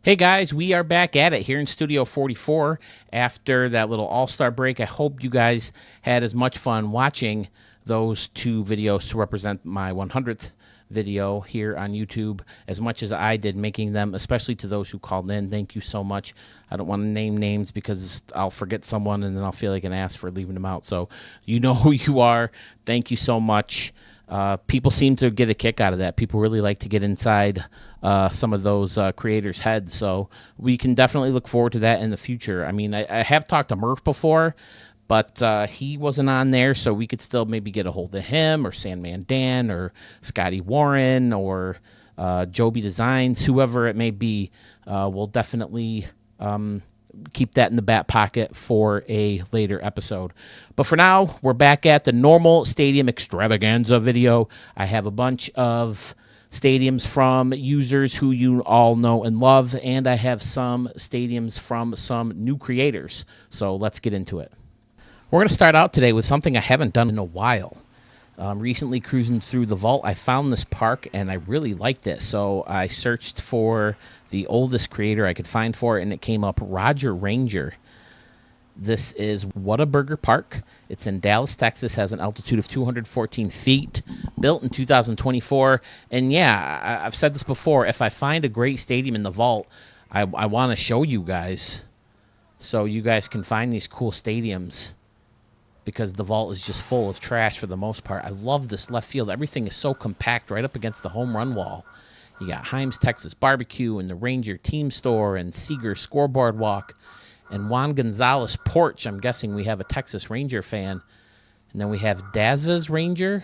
Hey guys, we are back at it here in Studio 44 after that little all-star break. I hope you guys had as much fun watching those two videos to represent my 100th video here on YouTube as much as I did making them, especially to those who called in. Thank you so much. I don't want to name names because I'll forget someone and then I'll feel like an ass for leaving them out. So you know who you are. Thank you so much. People seem to get a kick out of that. People really like to get inside some of those creators' heads. So we can definitely look forward to that in the future. I mean, I have talked to Murph before, but he wasn't on there, so we could still maybe get a hold of him or Sandman Dan or Scotty Warren or Joby Designs, whoever it may be. We'll definitely keep that in the back pocket for a later episode. But for now, we're back at the normal stadium extravaganza video. I have a bunch of stadiums from users who you all know and love, and I have some stadiums from some new creators. So let's get into it. We're going to start out today with something I haven't done in a while. Recently cruising through the vault, I found this park, and I really liked it. So I searched for the oldest creator I could find for it, and it came up Roger Ranger. This is Whataburger Park. It's in Dallas, Texas, has an altitude of 214 feet, built in 2024. And yeah, I've said this before, if I find a great stadium in the vault, I want to show you guys so you guys can find these cool stadiums, because the vault is just full of trash for the most part. I love this left field. Everything is so compact right up against the home run wall. You got Himes Texas Barbecue and the Ranger Team Store and Seeger Scoreboard Walk and Juan Gonzalez Porch. I'm guessing we have a Texas Ranger fan. And then we have Daz's Ranger.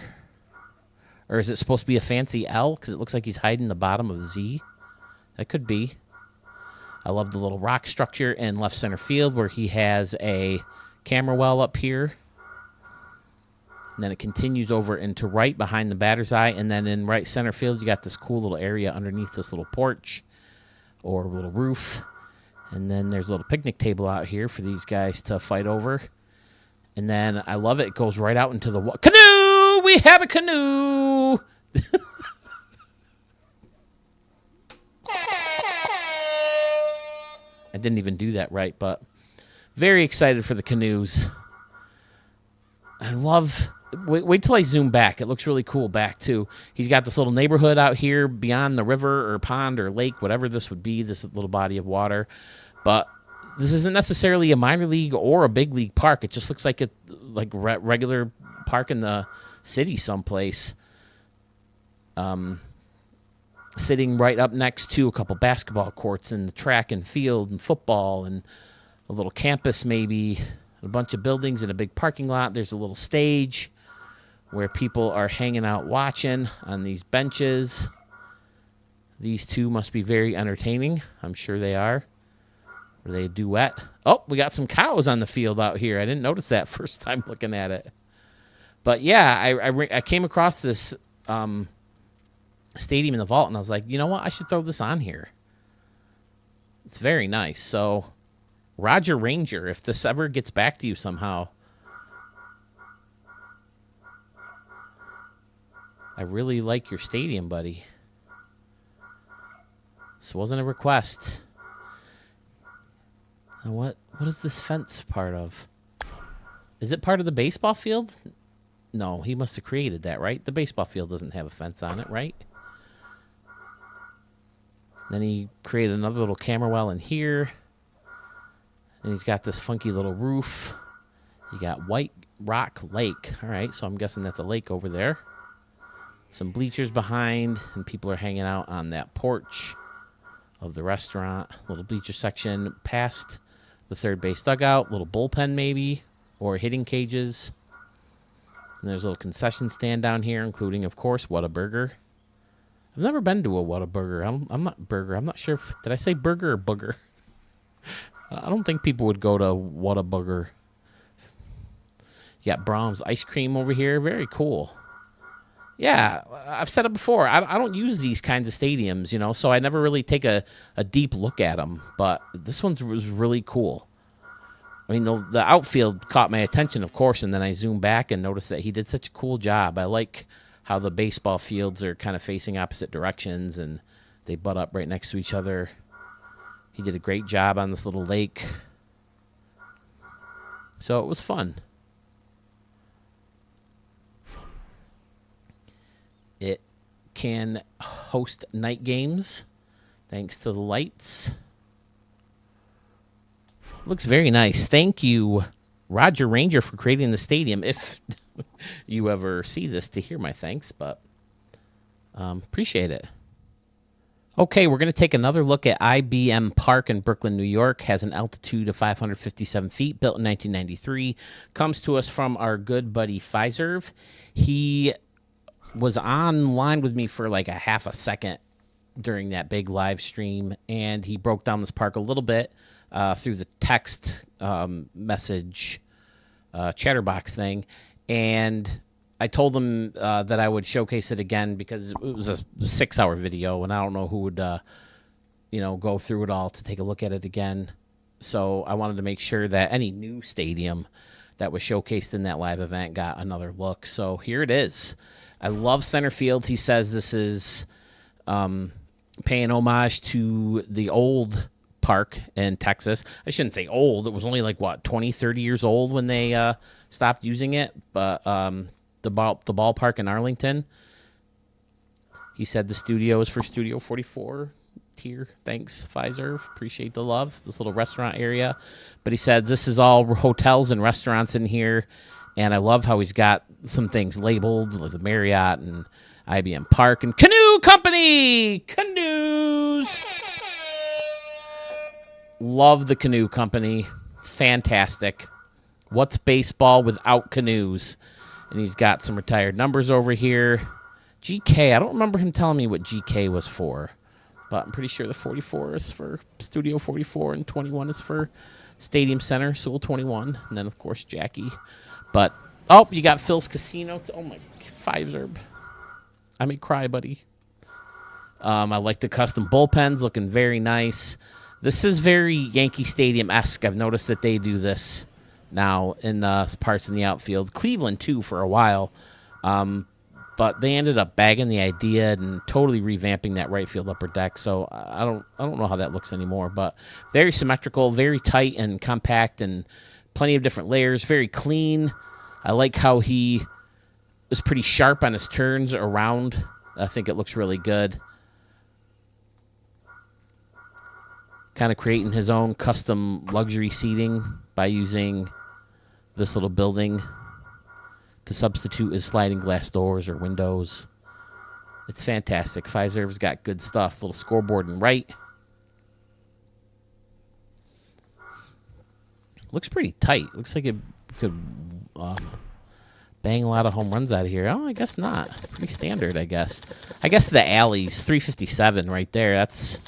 Or is it supposed to be a fancy L? Because it looks like he's hiding the bottom of the Z. That could be. I love the little rock structure in left center field where he has a camera well up here. And then it continues over into right behind the batter's eye. And then in right center field, you got this cool little area underneath this little porch or little roof. And then there's a little picnic table out here for these guys to fight over. And then I love it. It goes right out into the canoe. We have a canoe. I didn't even do that right, but very excited for the canoes. I love... Wait till I zoom back. It looks really cool back, too. He's got this little neighborhood out here beyond the river or pond or lake, whatever this would be, this little body of water. But this isn't necessarily a minor league or a big league park. It just looks like a regular park in the city someplace. Sitting right up next to a couple basketball courts and the track and field and football and a little campus maybe, a bunch of buildings and a big parking lot. There's a little stage where people are hanging out watching on these benches. These two must be very entertaining. I'm sure they are. Are they a duet? Oh, we got some cows on the field out here. I didn't notice that first time looking at it. But yeah, I came across this stadium in the vault, and I was like, you know what? I should throw this on here. It's very nice. So, Roger Ranger, if this ever gets back to you somehow, I really like your stadium, buddy. This wasn't a request. Now what is this fence part of? Is it part of the baseball field? No, he must have created that, right? The baseball field doesn't have a fence on it, right? Then he created another little camera well in here. And he's got this funky little roof. You got White Rock Lake. All right, so I'm guessing that's a lake over there. Some bleachers behind, and people are hanging out on that porch of the restaurant. Little bleacher section past the third base dugout. Little bullpen maybe, or hitting cages. And there's a little concession stand down here, including, of course, Whataburger. I've never been to a Whataburger. I'm not burger. I'm not sure did I say burger or booger? I don't think people would go to Whataburger. You got Brahms ice cream over here. Very cool. Yeah, I've said it before. I don't use these kinds of stadiums, so I never really take a deep look at them. But this one was really cool. I mean, the outfield caught my attention, of course, and then I zoomed back and noticed that he did such a cool job. I like how the baseball fields are kind of facing opposite directions, and they butt up right next to each other. He did a great job on this little lake. So it was fun. It can host night games thanks to the lights. Looks very nice. Thank you, Roger Ranger, for creating the stadium. If you ever see this, to hear my thanks, but appreciate it. Okay, we're going to take another look at IBM Park in Brooklyn, New York. Has an altitude of 557 feet, built in 1993. Comes to us from our good buddy Fiserv. He was online with me for like a half a second during that big live stream, and he broke down this park a little bit through the text message chatterbox thing. And I told him that I would showcase it again because it was a 6-hour video, and I don't know who would, go through it all to take a look at it again. So I wanted to make sure that any new stadium that was showcased in that live event got another look. So here it is. I love center field. He says this is paying homage to the old park in Texas. I shouldn't say old. It was only like, 20, 30 years old when they stopped using it. But the ballpark in Arlington. He said the studio is for Studio 44 tier. Thanks, Fiserv. Appreciate the love. This little restaurant area. But he said this is all hotels and restaurants in here. And I love how he's got some things labeled with the Marriott and IBM Park and Canoe Company. Canoes. Love the Canoe Company. Fantastic. What's baseball without canoes? And he's got some retired numbers over here. GK, I don't remember him telling me what GK was for, but I'm pretty sure the 44 is for Studio 44 and 21 is for Stadium Center, Sewell 21, and then, of course, Jackie. But, you got Phil's Casino. Oh, my, Fiserv. I may cry, buddy. I like the custom bullpens, looking very nice. This is very Yankee Stadium-esque. I've noticed that they do this now in parts in the outfield. Cleveland, too, for a while. But they ended up bagging the idea and totally revamping that right field upper deck. So I don't know how that looks anymore. But very symmetrical, very tight and compact, and plenty of different layers. Very clean. I like how he is pretty sharp on his turns around. I think it looks really good. Kind of creating his own custom luxury seating by using this little building to substitute his sliding glass doors or windows. It's fantastic. Fiserv's got good stuff. Little scoreboard in right. Looks pretty tight. Looks like it could bang a lot of home runs out of here. Oh, I guess not. Pretty standard, I guess. I guess the alleys, 357 right there. That's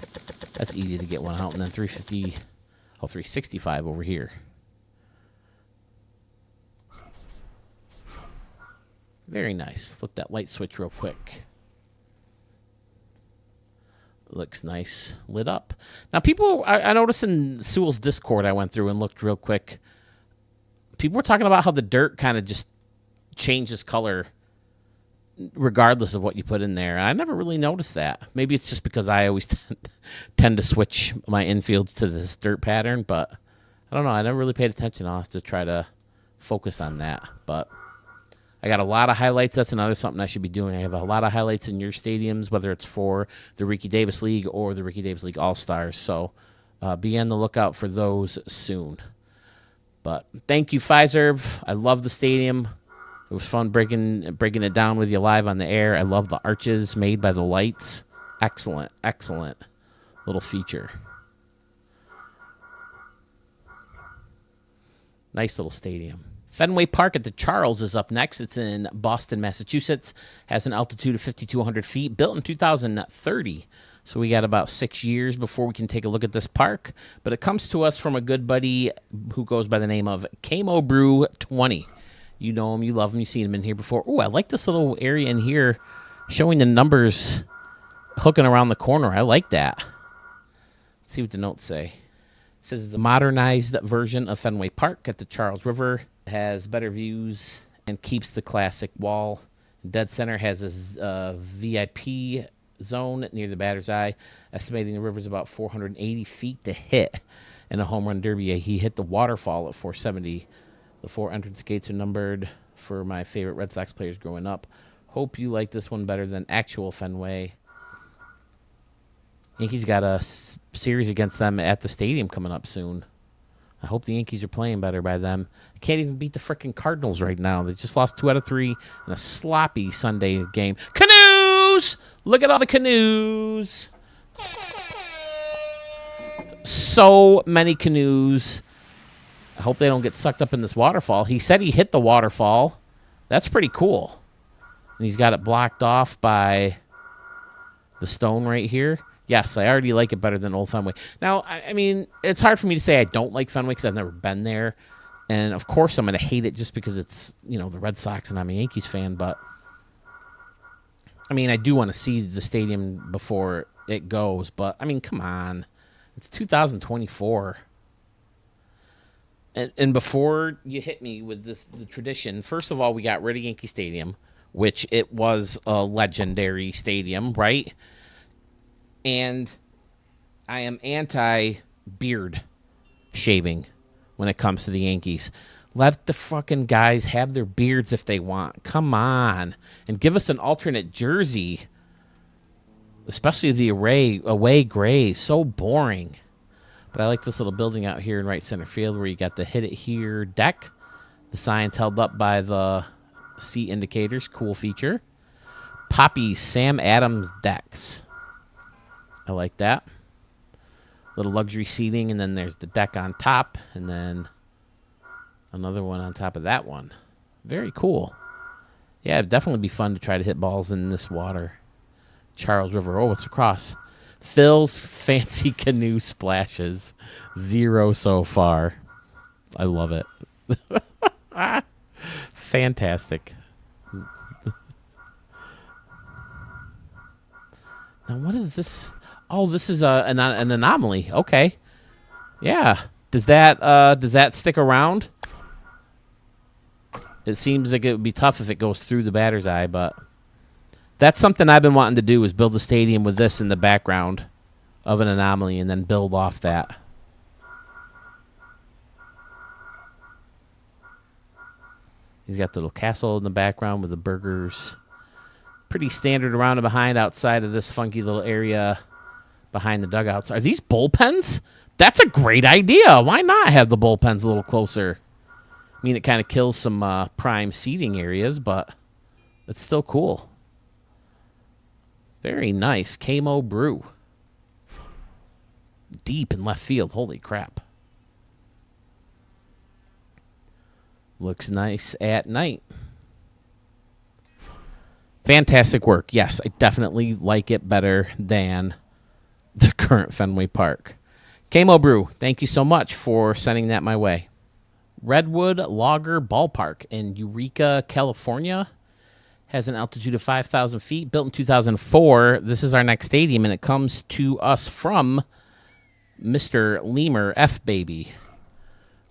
easy to get one out. And then 365 over here. Very nice. Flip that light switch real quick. Looks nice. Lit up. Now, people, I noticed in Sewell's Discord, I went through and looked real quick. People were talking about how the dirt kind of just changes color regardless of what you put in there. I never really noticed that. Maybe it's just because I always tend to switch my infields to this dirt pattern, but I don't know. I never really paid attention. I'll have to try to focus on that. But I got a lot of highlights. That's another something I should be doing. I have a lot of highlights in your stadiums, whether it's for the Ricky Davis League or the Ricky Davis League All-Stars. So be on the lookout for those soon. But thank you, Fiserv. I love the stadium. It was fun breaking it down with you live on the air. I love the arches made by the lights. Excellent, excellent little feature. Nice little stadium. Fenway Park at the Charles is up next. It's in Boston, Massachusetts. Has an altitude of 5,200 feet. Built in 2030. So we got about 6 years before we can take a look at this park. But it comes to us from a good buddy who goes by the name of Camo Brew 20. You know him, you love him, you've seen him in here before. Oh, I like this little area in here showing the numbers hooking around the corner. I like that. Let's see what the notes say. It says the modernized version of Fenway Park at the Charles River has better views and keeps the classic wall. Dead center has a VIP zone near the batter's eye, estimating the river's about 480 feet to hit. In a home run derby, he hit the waterfall at 470. The 4 entrance gates are numbered for my favorite Red Sox players growing up. Hope you like this one better than actual Fenway. Yankees got a series against them at the stadium coming up soon. I hope the Yankees are playing better by them. They can't even beat the freaking Cardinals right now. They just lost 2 out of 3 in a sloppy Sunday game. Canoes! Look at all the canoes. So many canoes. I hope they don't get sucked up in this waterfall. He said he hit the waterfall. That's pretty cool. And he's got it blocked off by the stone right here. Yes, I already like it better than Old Fenway. Now, I mean, it's hard for me to say I don't like Fenway because I've never been there. And, of course, I'm going to hate it just because it's, you know, the Red Sox and I'm a Yankees fan. But, I mean, I do want to see the stadium before it goes. But, I mean, come on. It's 2024. And before you hit me with the tradition, first of all, we got rid of Yankee Stadium, which it was a legendary stadium, right? And I am anti-beard shaving when it comes to the Yankees. Let the fucking guys have their beards if they want. Come on. And give us an alternate jersey. Especially the away gray. So boring. But I like this little building out here in right center field where you got the hit it here deck. The sign's held up by the seat indicators. Cool feature. Poppy's Sam Adams decks. I like that. Little luxury seating, and then there's the deck on top, and then another one on top of that one. Very cool. Yeah, it'd definitely be fun to try to hit balls in this water. Charles River. Oh, it's across. Phil's fancy canoe splashes. 0 so far. I love it. Fantastic. Now, what is this? Oh, this is an anomaly. Okay. Yeah. Does that stick around? It seems like it would be tough if it goes through the batter's eye, but that's something I've been wanting to do is build a stadium with this in the background of an anomaly and then build off that. He's got the little castle in the background with the burgers. Pretty standard around and behind outside of this funky little area behind the dugouts. Are these bullpens? That's a great idea. Why not have the bullpens a little closer? I mean, it kind of kills some prime seating areas, but it's still cool. Very nice. Camo Brew. Deep in left field. Holy crap. Looks nice at night. Fantastic work. Yes, I definitely like it better than the current Fenway Park. Camo Brew, thank you so much for sending that my way. Redwood Logger Ballpark in Eureka, California. Has an altitude of 5,000 feet. Built in 2004. This is our next stadium, and it comes to us from Mr. Lemur F. Baby.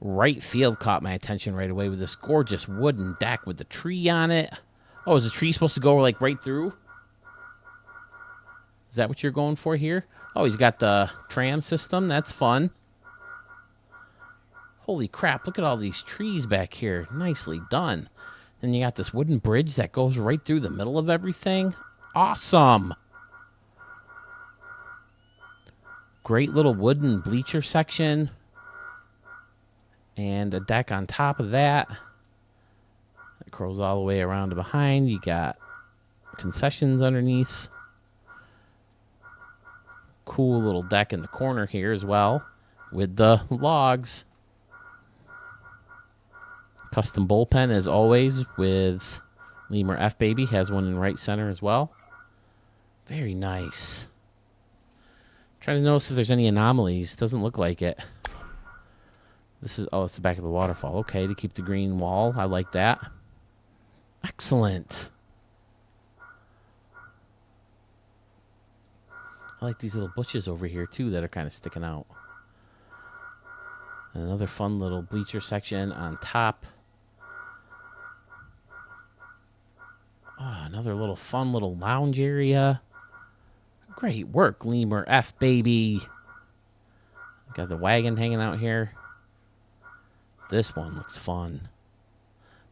Right field caught my attention right away with this gorgeous wooden deck with the tree on it. Oh, is the tree supposed to go like right through? Is that what you're going for here? Oh, he's got the tram system. That's fun. Holy crap, look at all these trees back here. Nicely done. Then you got this wooden bridge that goes right through the middle of everything. Awesome. Great little wooden bleacher section. And a deck on top of that. It curls all the way around to behind. You got concessions underneath. Cool little deck in the corner here as well with the logs. Custom bullpen as always with Lemur F. Baby. Has one in right center as well. Very nice. Trying to notice if there's any anomalies. Doesn't look like it. This is, oh, it's the back of the waterfall. Okay, to keep the green wall. I like that. Excellent. I like these little bushes over here, too, that are kind of sticking out. And another fun little bleacher section on top. Oh, another little fun little lounge area. Great work, Lemur F, baby. Got the wagon hanging out here. This one looks fun.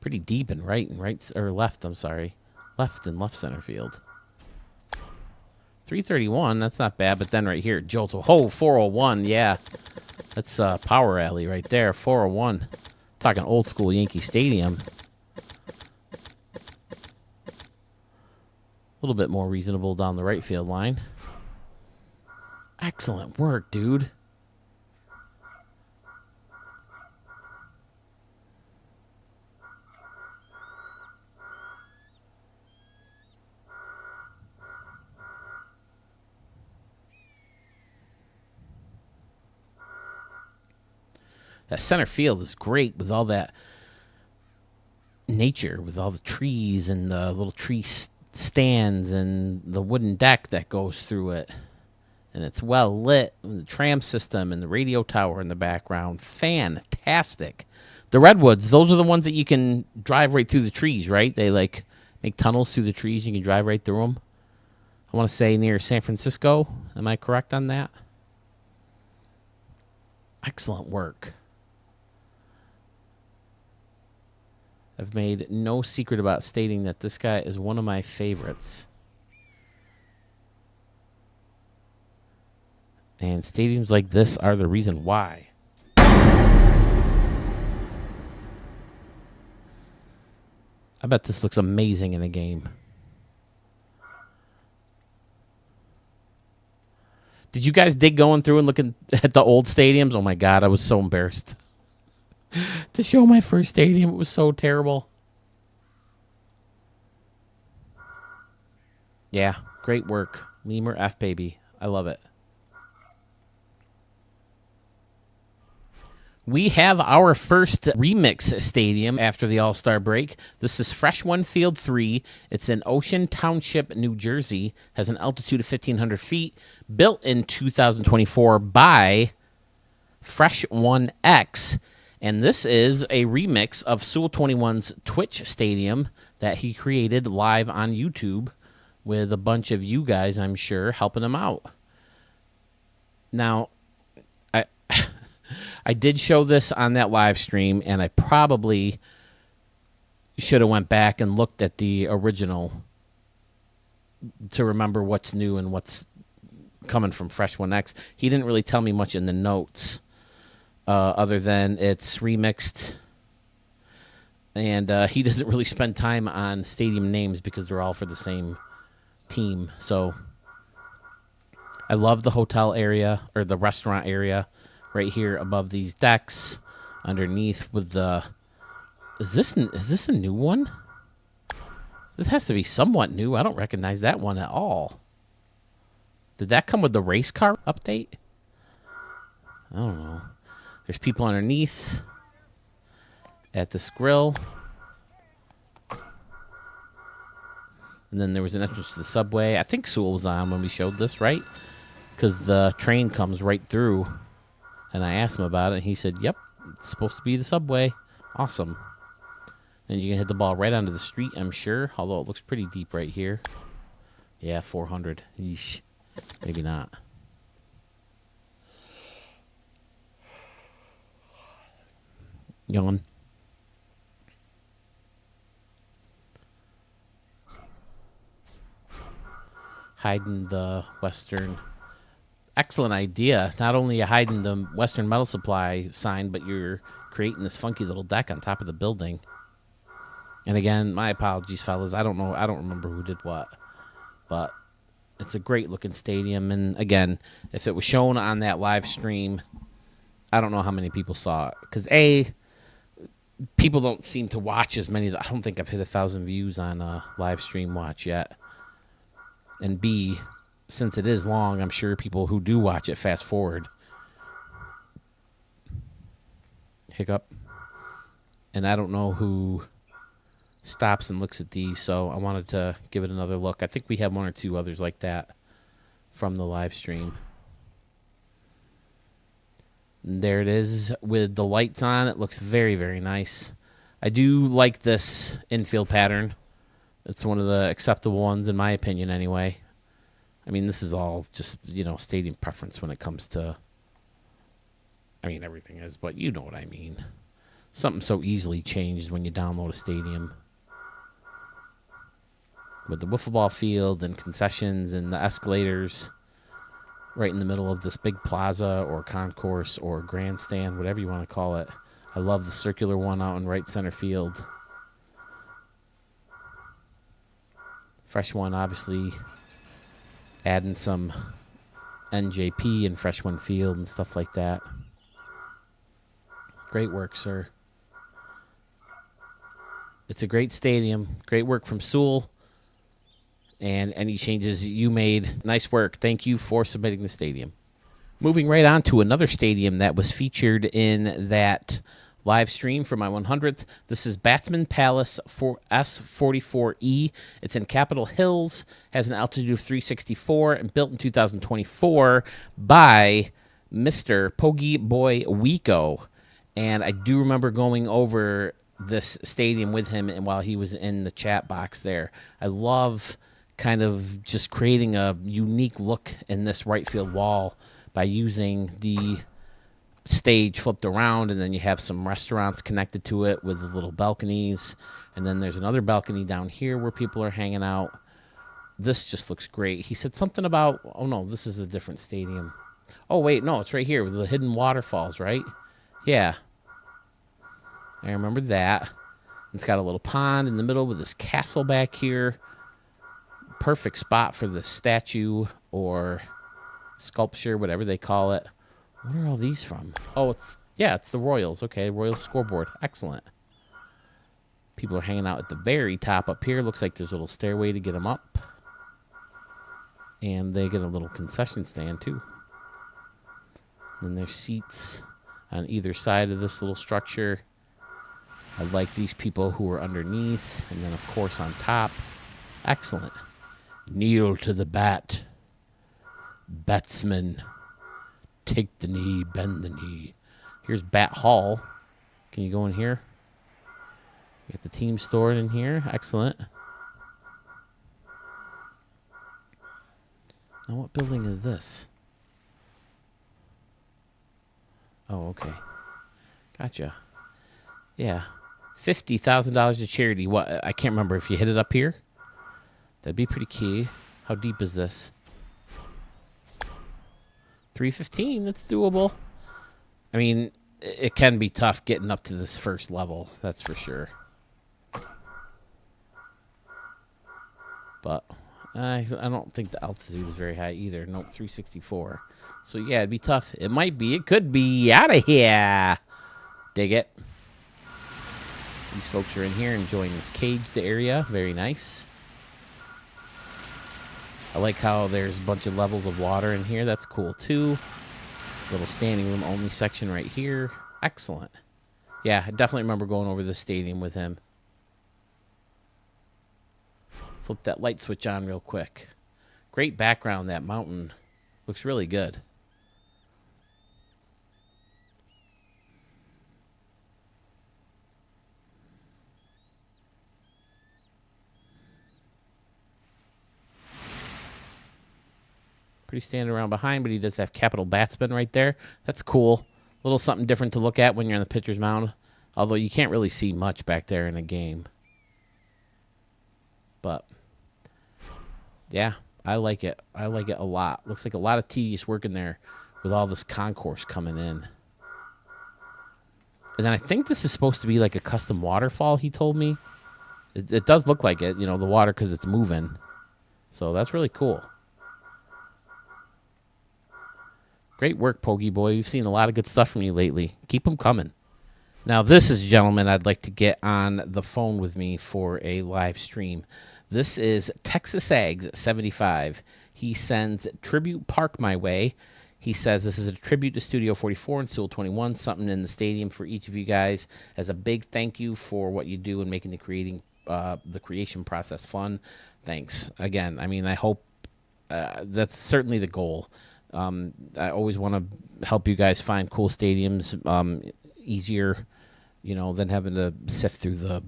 Pretty deep in left, I'm sorry. Left center field. 331, that's not bad, but then right here, jolts. Oh, 401, yeah. That's power alley right there, 401. Talking old school Yankee Stadium. A little bit more reasonable down the right field line. Excellent work, dude. That center field is great with all that nature, with all the trees and the little tree stands and the wooden deck that goes through it. And it's well lit with the tram system and the radio tower in the background. Fantastic. The Redwoods, those are the ones that you can drive right through the trees, right? They like make tunnels through the trees. You can drive right through them. I want to say near San Francisco. Am I correct on that? Excellent work. I've made no secret about stating that this guy is one of my favorites. And stadiums like this are the reason why. I bet this looks amazing in a game. Did you guys dig going through and looking at the old stadiums? Oh my God, I was so embarrassed. To show my first stadium, it was so terrible. Yeah, great work. Lemur F, baby. I love it. We have our first remix stadium after the All-Star break. This is Fresh1 Field 3. It's in Ocean Township, New Jersey. Has an altitude of 1,500 feet. Built in 2024 by Fresh1X. And this is a remix of Sewell 21's Twitch Stadium that he created live on YouTube with a bunch of you guys, I'm sure, helping him out. Now, I did show this on that live stream, and I probably should have went back and looked at the original to remember what's new and what's coming from Fresh1X. He didn't really tell me much in the notes. Other than it's remixed, and he doesn't really spend time on stadium names because they're all for the same team. So I love the hotel area or the restaurant area right here above these decks, underneath with the. Is this a new one? This has to be somewhat new. I don't recognize that one at all. Did that come with the race car update? I don't know. There's people underneath at this grill. And then there was an entrance to the subway. I think Sewell was on when we showed this, right? Because the train comes right through. And I asked him about it, and he said, yep, it's supposed to be the subway. Awesome. Then you can hit the ball right onto the street, I'm sure. Although it looks pretty deep right here. Yeah, 400. Yeesh. Maybe not. Yawn. Hiding the Western. Excellent idea. Not only are you hiding the Western Metal Supply sign, but you're creating this funky little deck on top of the building. And again, my apologies, fellas. I don't know. I don't remember who did what. But it's a great looking stadium. And again, if it was shown on that live stream, I don't know how many people saw it. Because people don't seem to watch as many. I don't think I've hit 1,000 views on a live stream watch yet. And B, since it is long, I'm sure people who do watch it fast forward. Hiccup. And I don't know who stops and looks at these, so I wanted to give it another look. I think we have one or two others like that from the live stream. And there it is with the lights on. It looks very, very nice. I do like this infield pattern. It's one of the acceptable ones, in my opinion, anyway. I mean, this is all just, stadium preference when it comes to, I mean, everything is, but you know what I mean. Something so easily changed when you download a stadium. With the wiffle ball field and concessions and the escalators right in the middle of this big plaza or concourse or grandstand, whatever you want to call it. I love the circular one out in right center field. Fresh1 obviously adding some NJP and Fresh1 Field and stuff like that. Great work, sir. It's a great stadium. Great work from Sewell. And any changes you made, nice work. Thank you for submitting the stadium. Moving right on to another stadium that was featured in that live stream for my 100th. This is Batsmen Palace for S44E. It's in Capitol Hills, has an altitude of 364, and built in 2024 by Mr. Pogie Boy Wico. And I do remember going over this stadium with him and while he was in the chat box there. I love kind of just creating a unique look in this right field wall by using the stage flipped around, and then you have some restaurants connected to it with the little balconies, and then there's another balcony down here where people are hanging out. This just looks great. He said something about, oh no, this is a different stadium. Oh wait, no, it's right here with the hidden waterfalls, right? Yeah. I remember that. It's got a little pond in the middle with this castle back here. Perfect spot for the statue or sculpture, whatever they call it. What are all these from? Oh, it's the Royals. Okay, Royals scoreboard. Excellent. People are hanging out at the very top up here. Looks like there's a little stairway to get them up. And they get a little concession stand, too. Then there's seats on either side of this little structure. I like these people who are underneath. And then, of course, on top. Excellent. Kneel to the bat. Batsman. Take the knee, bend the knee. Here's Bat Hall. Can you go in here? Get the team stored in here. Excellent. Now, what building is this? Oh, okay. Gotcha. Yeah. $50,000 to charity. What? I can't remember if you hit it up here. That'd be pretty key. How deep is this? 315. That's doable. I mean, it can be tough getting up to this first level. That's for sure. But I don't think the altitude is very high either. Nope, 364. So, yeah, it'd be tough. It might be. It could be. Out of here. Dig it. These folks are in here enjoying this caged area. Very nice. I like how there's a bunch of levels of water in here. That's cool, too. Little standing room only section right here. Excellent. Yeah, I definitely remember going over the stadium with him. Flip that light switch on real quick. Great background, that mountain. Looks really good. Pretty standing around behind, but he does have capital batsman right there. That's cool. A little something different to look at when you're on the pitcher's mound. Although you can't really see much back there in a game. But, yeah, I like it. I like it a lot. Looks like a lot of tedious work in there with all this concourse coming in. And then I think this is supposed to be like a custom waterfall, he told me. It does look like it, the water, because it's moving. So that's really cool. Great work, Pogie Boy. We've seen a lot of good stuff from you lately. Keep them coming. Now, this is a gentleman I'd like to get on the phone with me for a live stream. This is Texas Ags 75. He sends Tribute Park my way. He says this is a tribute to Studio 44 and Sewell 21, something in the stadium for each of you guys as a big thank you for what you do in making the creation process fun. Thanks. Again, I mean, I hope that's certainly the goal. I always want to help you guys find cool stadiums easier, than having to sift through the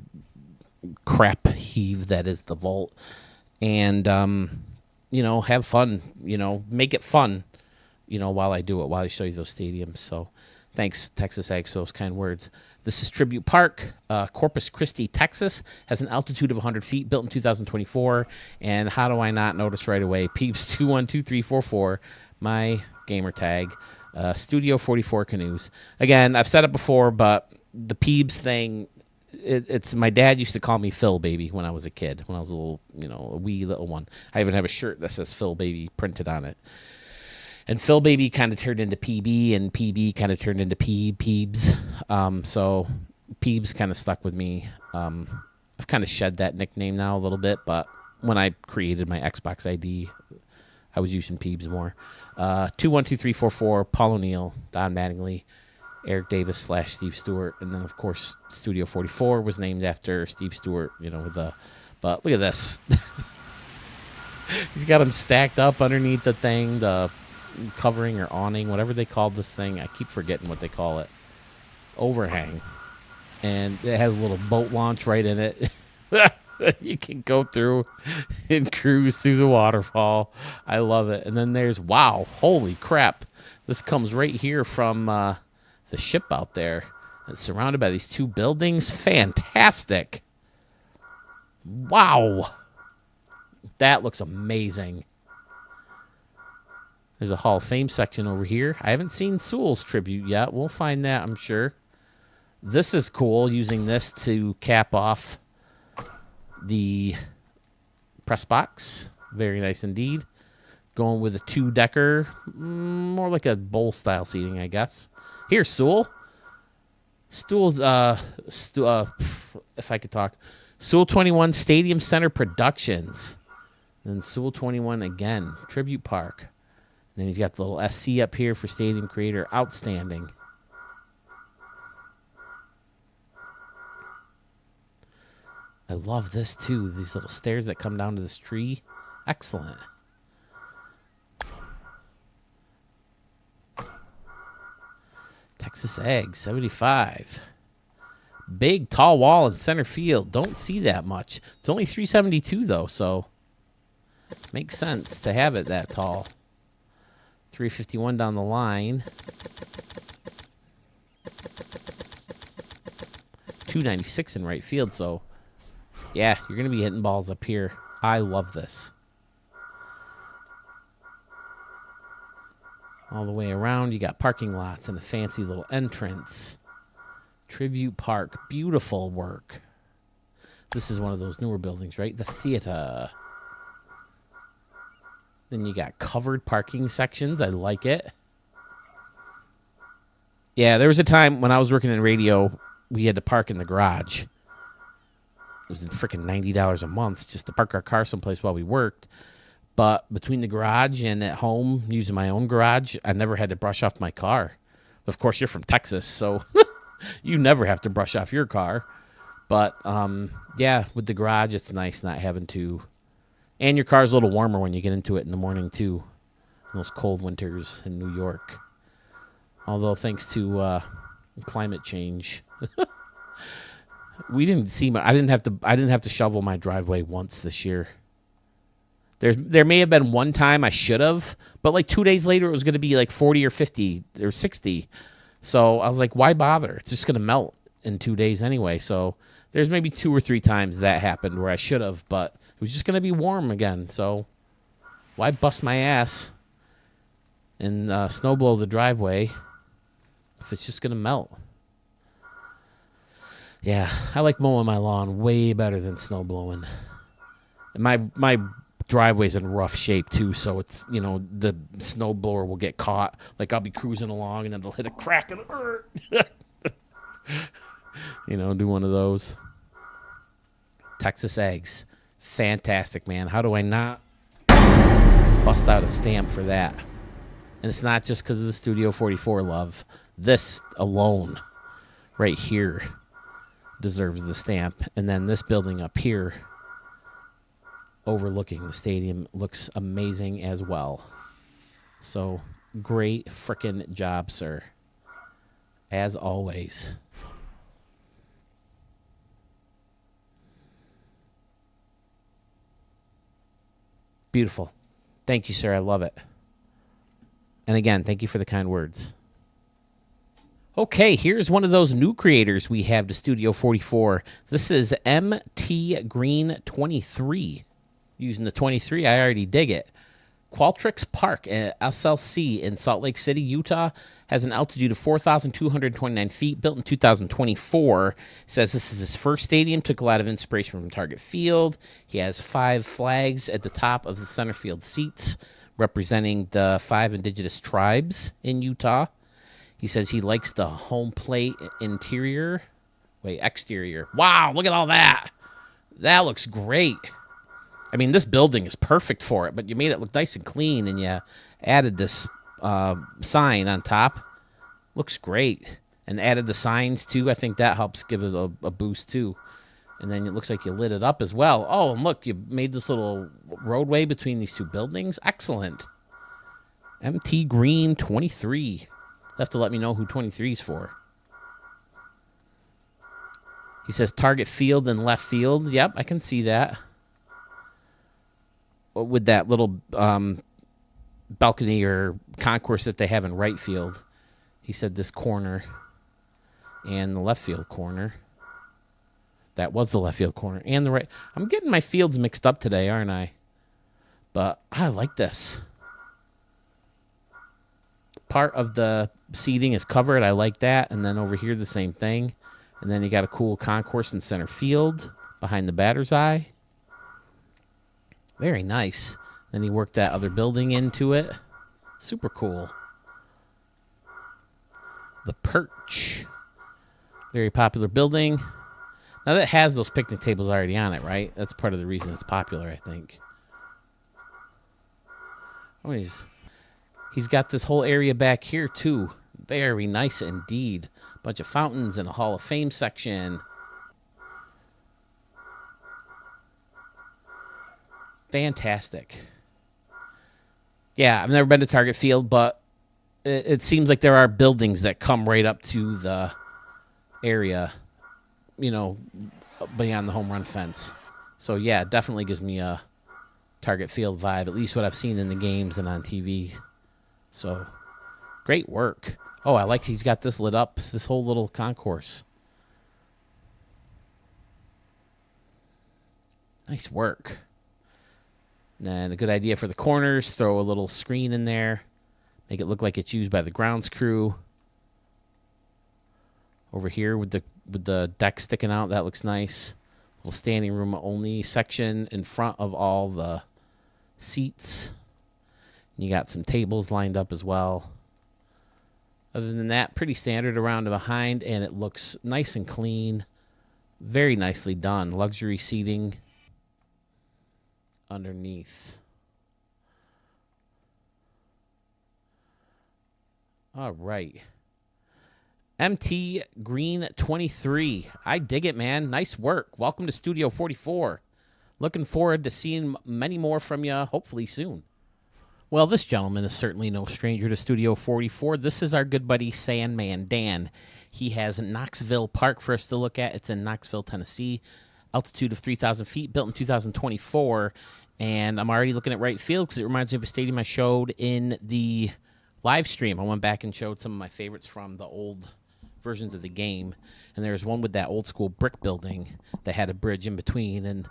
crap heave that is the vault. And have fun, make it fun, while I do it, while I show you those stadiums. So thanks, Texas Ag, for those kind words. This is Tribute Park, Corpus Christi, Texas. Has an altitude of 100 feet, built in 2024. And how do I not notice right away? Peeps 212344, my gamer tag. Studio 44 canoes. Again, I've said it before, but the Peebs thing, it's my dad used to call me Phil Baby when I was a kid, when I was a little, a wee little one. I even have a shirt that says Phil Baby printed on it. And Phil Baby kind of turned into PB, and PB kind of turned into Peebs. So Peebs kind of stuck with me. I've kind of shed that nickname now a little bit, but when I created my Xbox ID, I was using Peebs more. 212344, Paul O'Neill, Don Mattingly, Eric Davis / Steve Stewart, and then of course Studio 44 was named after Steve Stewart. But look at this. He's got them stacked up underneath the thing, the covering or awning, whatever they call this thing. I keep forgetting what they call it. Overhang, and it has a little boat launch right in it. You can go through and cruise through the waterfall. I love it. And then there's, wow, holy crap. This comes right here from the ship out there. It's surrounded by these two buildings. Fantastic. Wow. That looks amazing. There's a Hall of Fame section over here. I haven't seen Sewell's tribute yet. We'll find that, I'm sure. This is cool, using this to cap off the press box. Very nice indeed. Going with a 2-decker, more like a bowl style seating, I guess. Here, Sewell. If I could talk. Sewell 21 Stadium Center Productions. And then Sewell 21 again, Tribute Park. And then he's got the little SC up here for Stadium Creator. Outstanding. I love this too. These little stairs that come down to this tree. Excellent. Texas Ag, 75. Big, tall wall in center field. Don't see that much. It's only 372 though, so makes sense to have it that tall. 351 down the line. 296 in right field, so yeah, you're going to be hitting balls up here. I love this. All the way around, you got parking lots and a fancy little entrance. Tribute Park, beautiful work. This is one of those newer buildings, right? The theater. Then you got covered parking sections. I like it. Yeah, there was a time when I was working in radio, we had to park in the garage. It was freaking $90 a month just to park our car someplace while we worked. But between the garage and at home, using my own garage, I never had to brush off my car. Of course, you're from Texas, so you never have to brush off your car. But, yeah, with the garage, it's nice not having to. And your car's a little warmer when you get into it in the morning, too. In those cold winters in New York. Although, thanks to climate change, we didn't see. I didn't have to shovel my driveway once this year. There may have been one time I should have, but like 2 days later it was going to be like 40 or 50 or 60. So I was like, why bother? It's just going to melt in 2 days anyway. So there's maybe 2 or 3 times that happened where I should have, but it was just going to be warm again. So why bust my ass and snow blow the driveway if it's just going to melt? Yeah, I like mowing my lawn way better than snow blowing. And my driveway's in rough shape too, so it's, the snow blower will get caught. Like I'll be cruising along and then it'll hit a crack and do one of those. Texas Eggs, fantastic, man. How do I not bust out a stamp for that? And it's not just because of the Studio 44 love. This alone right here deserves the stamp. And then this building up here overlooking the stadium looks amazing as well. So great frickin' job, sir. As always. Beautiful. Thank you, sir. I love it. And again, thank you for the kind words. Okay, here's one of those new creators we have to Studio 44. This is MT Green 23. Using the 23, I already dig it. Qualtrics Park SLC in Salt Lake City, Utah, has an altitude of 4,229 feet, built in 2024. Says this is his first stadium, took a lot of inspiration from Target Field. He has 5 flags at the top of the center field seats, representing the 5 indigenous tribes in Utah. He says he likes the home plate exterior. Wow, look at all that. That looks great. I mean, this building is perfect for it, but you made it look nice and clean, and you added this sign on top. Looks great. And added the signs, too. I think that helps give it a boost, too. And then it looks like you lit it up as well. Oh, and look, you made this little roadway between these 2 buildings. Excellent. MT Green 23. You'll have to let me know who 23 is for. He says Target Field and left field. Yep, I can see that. With that little balcony or concourse that they have in right field. He said this corner and the left field corner. That was the left field corner and the right. I'm getting my fields mixed up today, aren't I? But I like this. Part of the seating is covered. I like that. And then over here, the same thing. And then you got a cool concourse in center field behind the batter's eye. Very nice. Then he worked that other building into it. Super cool. The Perch. Very popular building. Now that has those picnic tables already on it, right? That's part of the reason it's popular, I think. Oh, he's got this whole area back here, too. Very nice indeed. Bunch of fountains and a Hall of Fame section. Fantastic. Yeah, I've never been to Target Field, but it seems like there are buildings that come right up to the area, beyond the home run fence. So, yeah, it definitely gives me a Target Field vibe, at least what I've seen in the games and on TV. So, great work. Oh, I like he's got this lit up, this whole little concourse. Nice work. And a good idea for the corners, throw a little screen in there. Make it look like it's used by the grounds crew. Over here with the deck sticking out, that looks nice. Little standing room only section in front of all the seats. You got some tables lined up as well. Other than that, pretty standard around and behind, and it looks nice and clean. Very nicely done. Luxury seating underneath. All right. MT Green 23. I dig it, man. Nice work. Welcome to Studio 44. Looking forward to seeing many more from you, hopefully soon. Well, this gentleman is certainly no stranger to Studio 44. This is our good buddy Sandman Dan. He has Knoxville Park for us to look at. It's in Knoxville, Tennessee. Altitude of 3,000 feet, built in 2024. And I'm already looking at right field because it reminds me of a stadium I showed in the live stream. I went back and showed some of my favorites from the old versions of the game. And there's one with that old school brick building that had a bridge in between. And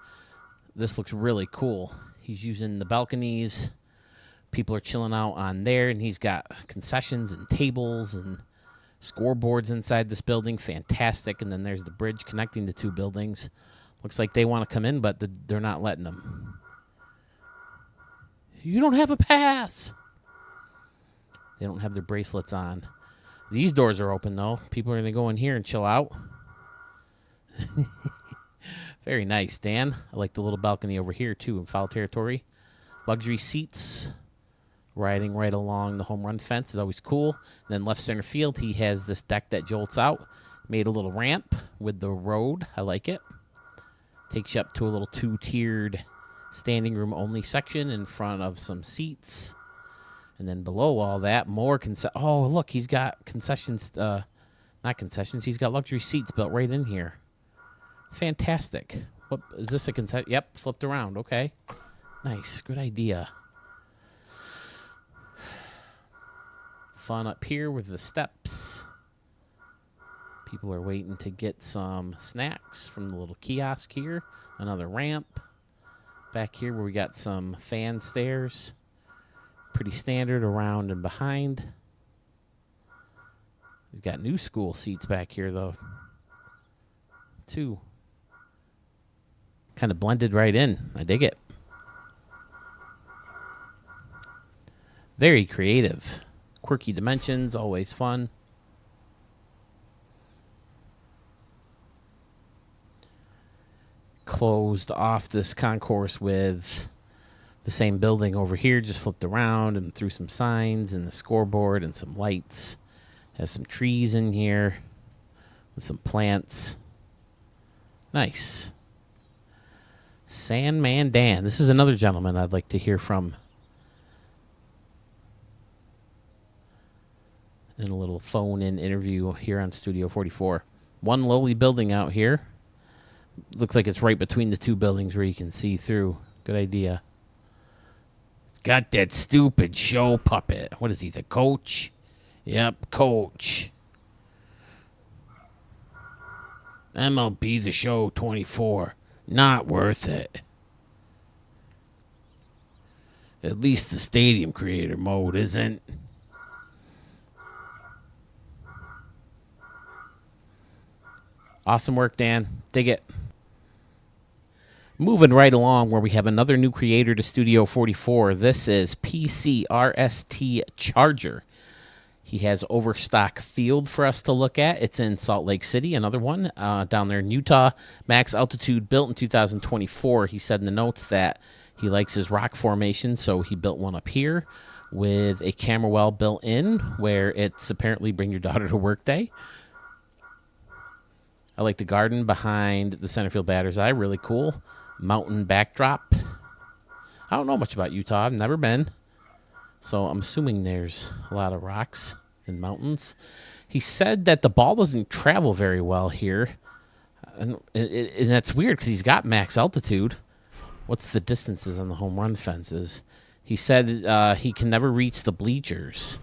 this looks really cool. He's using the balconies. People are chilling out on there. And he's got concessions and tables and scoreboards inside this building. Fantastic. And then there's the bridge connecting the 2 buildings. Looks like they want to come in, but they're not letting them. You don't have a pass. They don't have their bracelets on. These doors are open, though. People are going to go in here and chill out. Very nice, Dan. I like the little balcony over here, too, in foul territory. Luxury seats. Riding right along the home run fence is always cool. And then left center field, he has this deck that jolts out. Made a little ramp with the road. I like it. Takes you up to a little 2-tiered standing room only section in front of some seats. And then below all that, more oh, look, he's got concessions. Not concessions. He's got luxury seats built right in here. Fantastic. What is this a concession? Yep, flipped around. Okay. Nice. Good idea. fun up here with the steps. People are waiting to get some snacks from the little kiosk here. Another ramp. Back here where we got some fan stairs. Pretty standard around and behind. We've got new school seats back here, though. Too. Kind of blended right in. I dig it. Very creative. Quirky dimensions, always fun. Closed off this concourse with the same building over here, just flipped around and threw some signs and the scoreboard and some lights. Has some trees in here with some plants. Nice. Sandman Dan. This is another gentleman I'd like to hear from. In a little phone-in interview here on Studio 44. One lowly building out here. Looks like it's right between the two buildings where you can see through. Good idea. It's got that stupid show puppet. What is he, the coach? Yep, coach. MLB The Show 24. Not worth it. At least the stadium creator mode isn't. Awesome work, Dan. Dig it. Moving right along where we have another new creator to Studio 44. This is PCRST Charger. He has Overstock Field for us to look at. It's in Salt Lake City, another one down there in Utah. Max altitude built in 2024. He said in the notes that he likes his rock formation, so he built one up here with a camera well built in where it's apparently bring your daughter to work day. I like the garden behind the center field batter's eye. Really cool. Mountain backdrop. I don't know much about Utah. I've never been. So I'm assuming there's a lot of rocks and mountains. He said that the ball doesn't travel very well here. And that's weird because he's got max altitude. What's the distances on the home run fences? He said he can never reach the bleachers.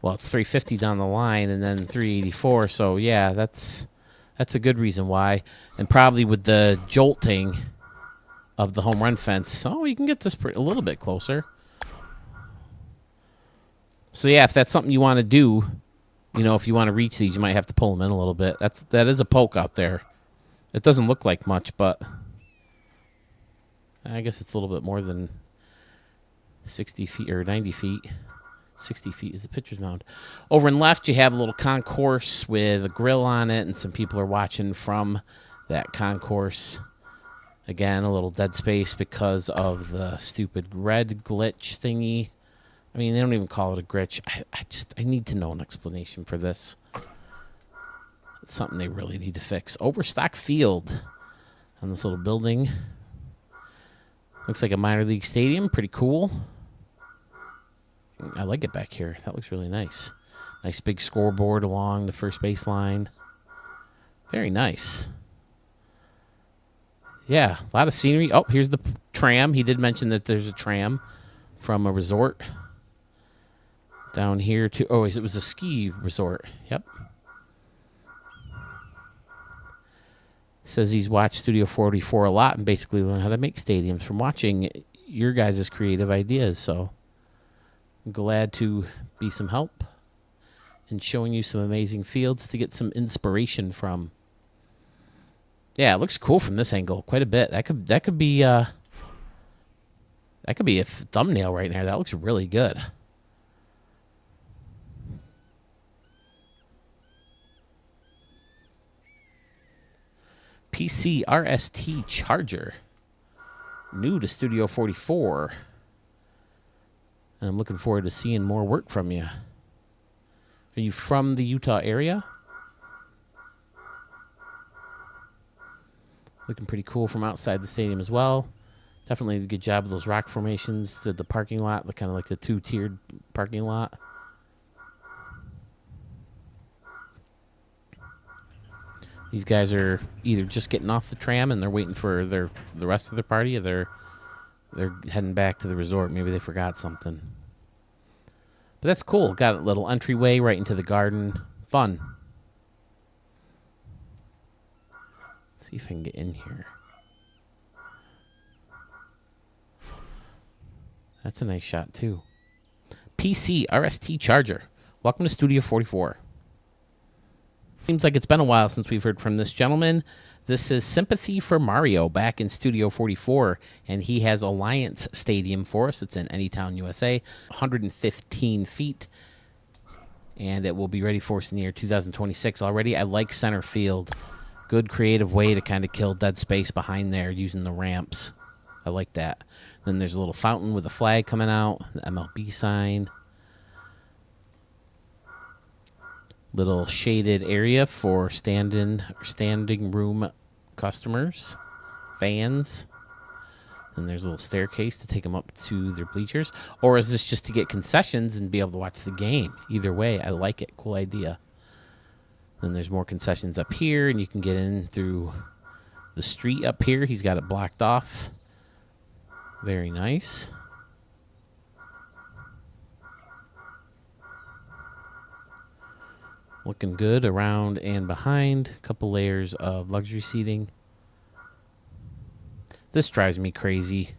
Well, it's 350 down the line and then 384. So, yeah, that's a good reason why. And probably with the jolting of the home run fence, you can get this a little bit closer. So, yeah, if that's something you want to do, if you want to reach these, you might have to pull them in a little bit. That is a poke out there. It doesn't look like much, but I guess it's a little bit more than 60 feet or 90 feet. 60 feet is the pitcher's mound. Over in left, you have a little concourse with a grill on it, and some people are watching from that concourse. Again, a little dead space because of the stupid red glitch thingy. I mean, they don't even call it a glitch. I need to know an explanation for this. It's something they really need to fix. Overstock Field on this little building. Looks like a minor league stadium. Pretty cool. I like it back here. That looks really nice. Nice big scoreboard along the first baseline. Very nice. Yeah, a lot of scenery. Oh, here's the tram. He did mention that there's a tram from a resort down here to... Oh, it was a ski resort. Yep. Says he's watched Studio 44 a lot and basically learned how to make stadiums from watching your guys' creative ideas, so... glad to be some help and showing you some amazing fields to get some inspiration from. Yeah, it looks cool from this angle quite a bit. That could be a thumbnail right now. That looks really good. PCRST Charger, new to Studio 44. And I'm looking forward to seeing more work from you. Are you from the Utah area? Looking pretty cool from outside the stadium as well. Definitely a good job of those rock formations. The parking lot, kind of like the two-tiered parking lot. These guys are either just getting off the tram and they're waiting for the rest of their party, or they're heading back to the resort. Maybe they forgot something. But that's cool. Got a little entryway right into the garden. Fun. Let's see if I can get in here. That's a nice shot, too. PC RST Charger. Welcome to Studio 44. Seems like it's been a while since we've heard from this gentleman. This is Sympathy for Mario back in Studio 44, and he has Alliance Stadium for us. It's in Anytown, USA, 115 feet, and it will be ready for us in the year 2026 already. I like center field. Good creative way to kind of kill dead space behind there using the ramps. I like that. Then there's a little fountain with a flag coming out, the MLB sign. Little shaded area for standing room customers, fans. And there's a little staircase to take them up to their bleachers. Or is this just to get concessions and be able to watch the game? Either way, I like it. Cool idea. Then there's more concessions up here, and you can get in through the street up here. He's got it blocked off. Very nice. Looking good around and behind. A couple layers of luxury seating. This drives me crazy.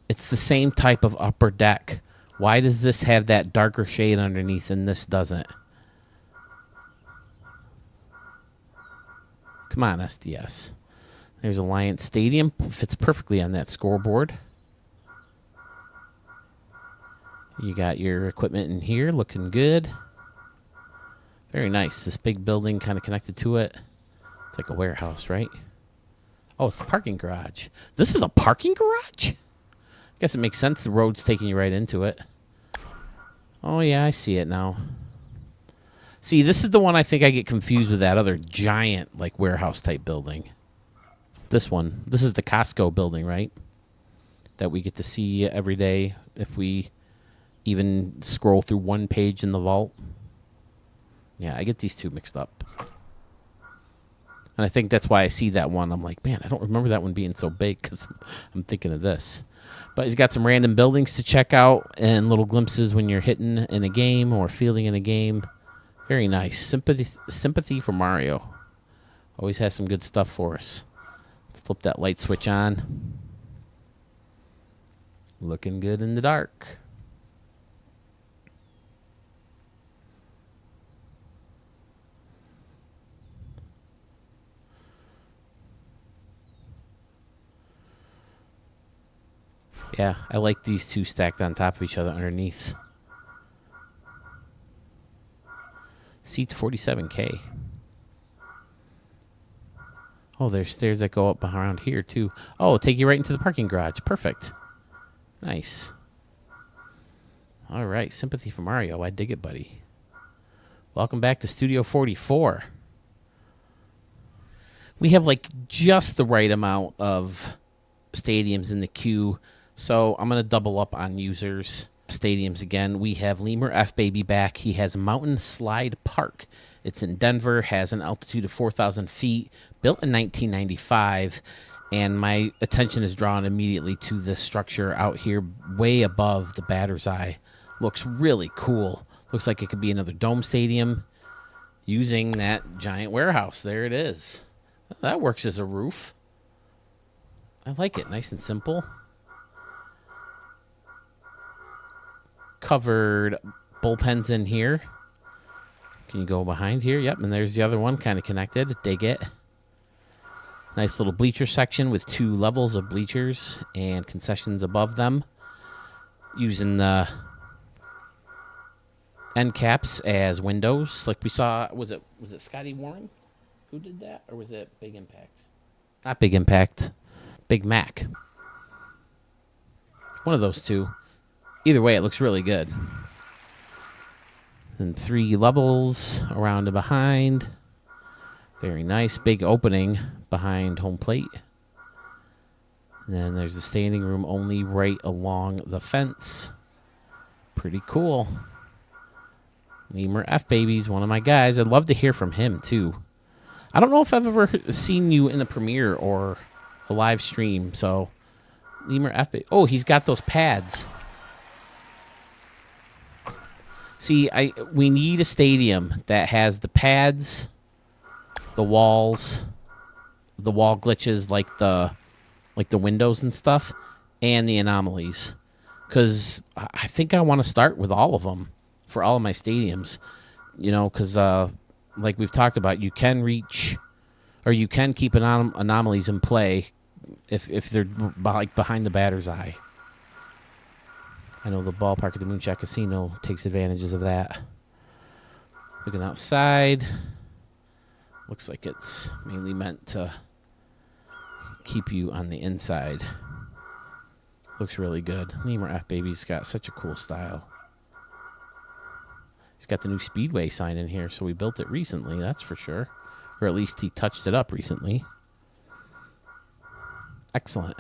It's the same type of upper deck. Why does this have that darker shade underneath and this doesn't? Come on, SDS. There's Alliance Stadium. Fits perfectly on that scoreboard. You got your equipment in here looking good. Very nice. This big building kind of connected to it. It's like a warehouse, right? Oh, it's the parking garage. This is a parking garage? I guess it makes sense. The road's taking you right into it. Oh, yeah, I see it now. See, this is the one I think I get confused with that other giant, like, warehouse-type building. This one. This is the Costco building, right? That we get to see every day if we even scroll through one page in the vault. Yeah, I get these two mixed up. And I think that's why I see that one. I'm like, man, I don't remember that one being so big because I'm thinking of this. But he's got some random buildings to check out and little glimpses when you're hitting in a game or fielding in a game. Very nice. Sympathy for Mario. Always has some good stuff for us. Let's flip that light switch on. Looking good in the dark. Yeah, I like these two stacked on top of each other underneath. Seats 47K. Oh, there's stairs that go up around here, too. Oh, take you right into the parking garage. Perfect. Nice. All right, Sympathy for Mario. I dig it, buddy. Welcome back to Studio 44. We have, like, just the right amount of stadiums in the queue, so I'm going to double up on users' stadiums again. We have Lemur F. Baby back. He has Mountain Slide Park. It's in Denver, has an altitude of 4,000 feet, built in 1995, and my attention is drawn immediately to this structure out here way above the batter's eye. Looks really cool. Looks like it could be another dome stadium using that giant warehouse. There it is. That works as a roof. I like it. Nice and simple. Covered bullpens in here. Can you go behind here? Yep, and there's the other one kind of connected. Dig it. Nice little bleacher section with 2 levels of bleachers and concessions above them. Using the end caps as windows. Like we saw, was it Scotty Warren who did that? Or was it Big Impact? Not Big Impact. Big Mac. One of those two. Either way, it looks really good. And 3 levels around and behind. Very nice. Big opening behind home plate. And then there's the standing room only right along the fence. Pretty cool. Lemur F Baby's one of my guys. I'd love to hear from him too. I don't know if I've ever seen you in a premiere or a live stream. So Lemur F Baby. Oh, he's got those pads. See, we need a stadium that has the pads, the walls, the wall glitches like the windows and stuff, and the anomalies. Because I think I want to start with all of them for all of my stadiums. You know, because like we've talked about, you can reach or you can keep anomalies in play if they're like behind the batter's eye. I know the ballpark at the Moonshot Casino takes advantages of that. Looking outside, looks like it's mainly meant to keep you on the inside. Looks really good. Lemur F Baby's got such a cool style. He's got the new Speedway sign in here, so we built it recently, that's for sure. Or at least he touched it up recently. Excellent.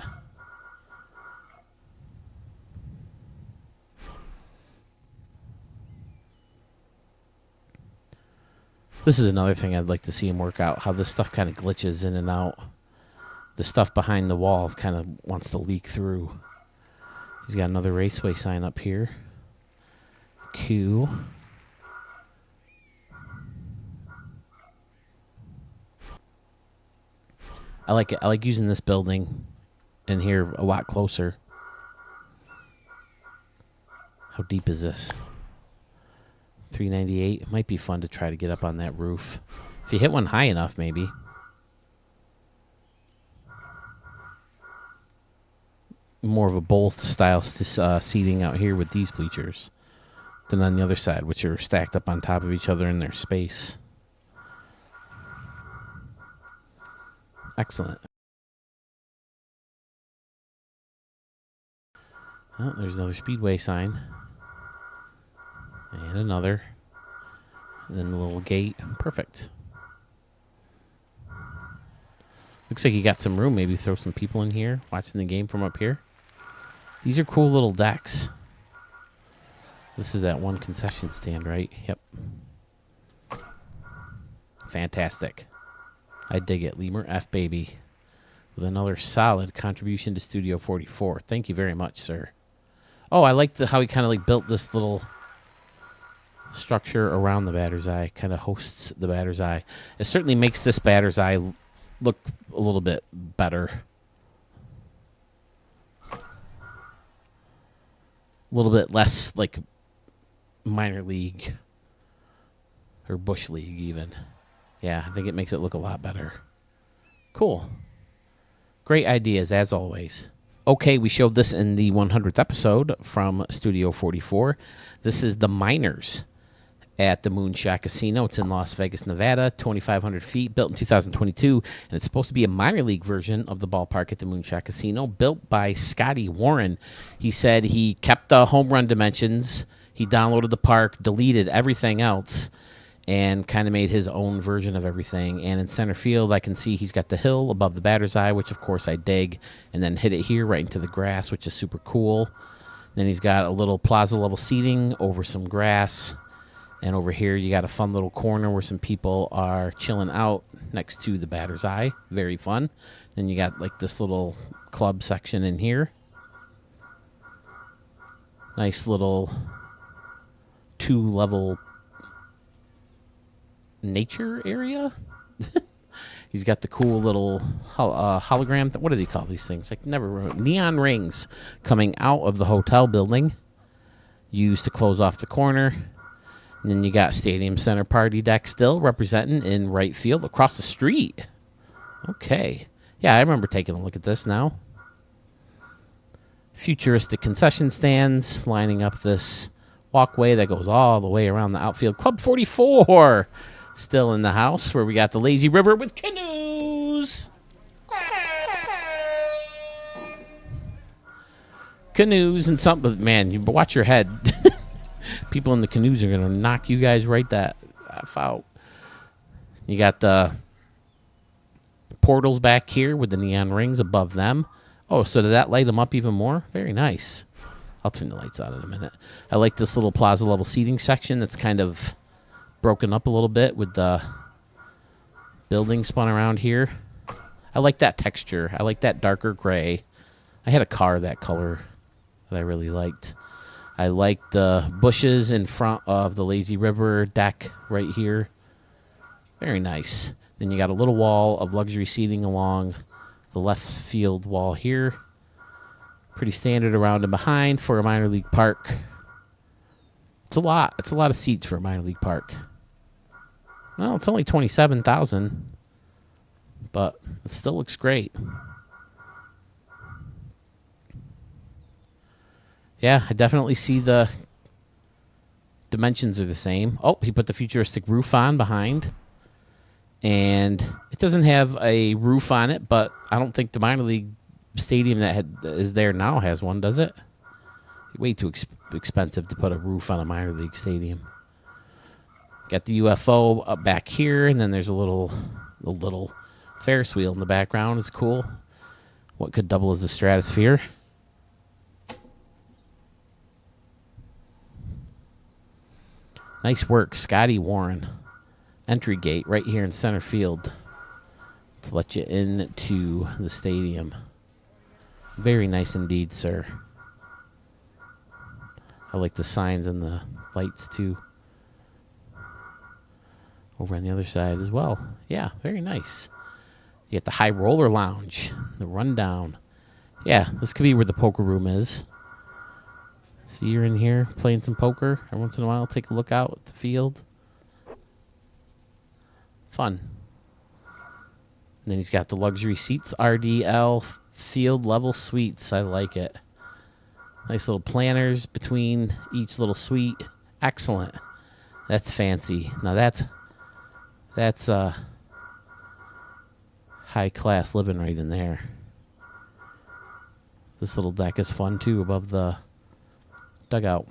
This is another thing I'd like to see him work out, how this stuff kind of glitches in and out. The stuff behind the walls kind of wants to leak through. He's got another raceway sign up here. Q. I like it. I like using this building in here a lot closer. How deep is this? 398. It might be fun to try to get up on that roof. If you hit one high enough, maybe. More of a bowl style seating out here with these bleachers than on the other side, which are stacked up on top of each other in their space. Excellent. Oh, there's another Speedway sign. And another. And then the little gate. Perfect. Looks like you got some room. Maybe throw some people in here watching the game from up here. These are cool little decks. This is that one concession stand, right? Yep. Fantastic. I dig it. Lemur F Baby with another solid contribution to Studio 44. Thank you very much, sir. Oh, I like how he kind of like built this little structure around the batter's eye. Kind of hosts the batter's eye. It certainly makes this batter's eye look a little bit better. A little bit less like minor league or bush league even. Yeah, I think it makes it look a lot better. Cool. Great ideas as always. Okay, we showed this in the 100th episode from Studio 44. This is the Miners at the Moonshot Casino. It's in Las Vegas, Nevada, 2,500 feet, built in 2022, and it's supposed to be a minor league version of the ballpark at the Moonshot Casino, built by Scotty Warren. He said he kept the home run dimensions, he downloaded the park, deleted everything else, and kind of made his own version of everything. And in center field, I can see he's got the hill above the batter's eye, which of course I dig, and then hit it here right into the grass, which is super cool. Then he's got a little plaza level seating over some grass. And over here, you got a fun little corner where some people are chilling out next to the batter's eye. Very fun. Then you got like this little club section in here. Nice little 2-level nature area. He's got the cool little hologram. What do they call these things? Like neon rings coming out of the hotel building, used to close off the corner. And then you got Stadium Center Party Deck still representing in right field across the street. Okay. Yeah, I remember taking a look at this now. Futuristic concession stands lining up this walkway that goes all the way around the outfield. Club 44 still in the house where we got the lazy river with canoes. Canoes and something. Man, you watch your head. People in the canoes are going to knock you guys right that out. You got the portals back here with the neon rings above them. Oh, so did that light them up even more? Very nice. I'll turn the lights on in a minute. I like this little plaza level seating section that's kind of broken up a little bit with the building spun around here. I like that texture. I like that darker gray. I had a car that color that I really liked. I like the bushes in front of the lazy river deck right here. Very nice. Then you got a little wall of luxury seating along the left field wall here. Pretty standard around and behind for a minor league park. It's a lot. It's a lot of seats for a minor league park. Well, it's only 27,000, but it still looks great. Yeah, I definitely see the dimensions are the same. Oh, he put the futuristic roof on behind. And it doesn't have a roof on it, but I don't think the minor league stadium that is there now has one, does it? Way too expensive to put a roof on a minor league stadium. Got the UFO up back here, and then there's a little Ferris wheel in the background. It's cool. What could double as a stratosphere? Nice work, Scotty Warren. Entry gate right here in center field to let you into the stadium. Very nice indeed, sir. I like the signs and the lights too. Over on the other side as well. Yeah, very nice. You get the high roller lounge, the rundown. Yeah, this could be where the poker room is. So you're in here playing some poker. Every once in a while, take a look out at the field. Fun. And then he's got the luxury seats, RDL field level suites. I like it. Nice little planters between each little suite. Excellent. That's fancy. Now that's high class living right in there. This little deck is fun too above the dugout.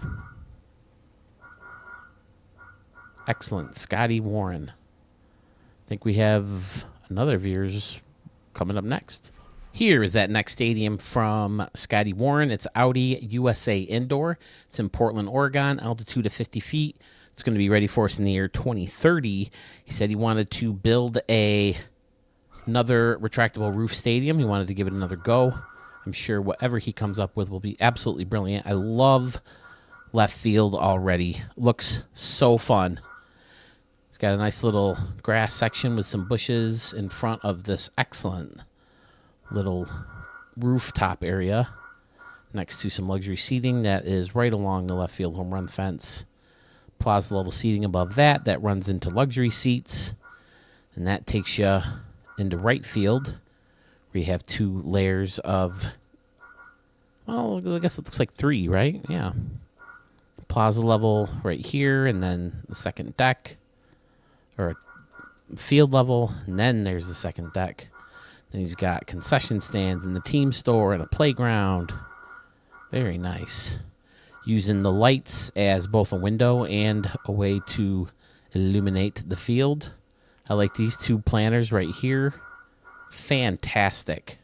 Excellent. Scotty Warren. I think we have another Veers coming up next. Here is that next stadium from Scotty Warren. It's Audi USA Indoor. It's in Portland, Oregon, altitude of 50 feet. It's going to be ready for us in the year 2030. He said he wanted to build another retractable roof stadium. He wanted to give it another go. I'm sure whatever he comes up with will be absolutely brilliant. I love left field already. Looks so fun. It's got a nice little grass section with some bushes in front of this excellent little rooftop area next to some luxury seating that is right along the left field home run fence. Plaza level seating above that runs into luxury seats, and that takes you into right field where you have two layers of, well, I guess it looks like three, right? Yeah. Plaza level right here, and then the second deck, or field level, and then there's the second deck. Then he's got concession stands and the team store and a playground. Very nice. Using the lights as both a window and a way to illuminate the field. I like these two planters right here. Fantastic.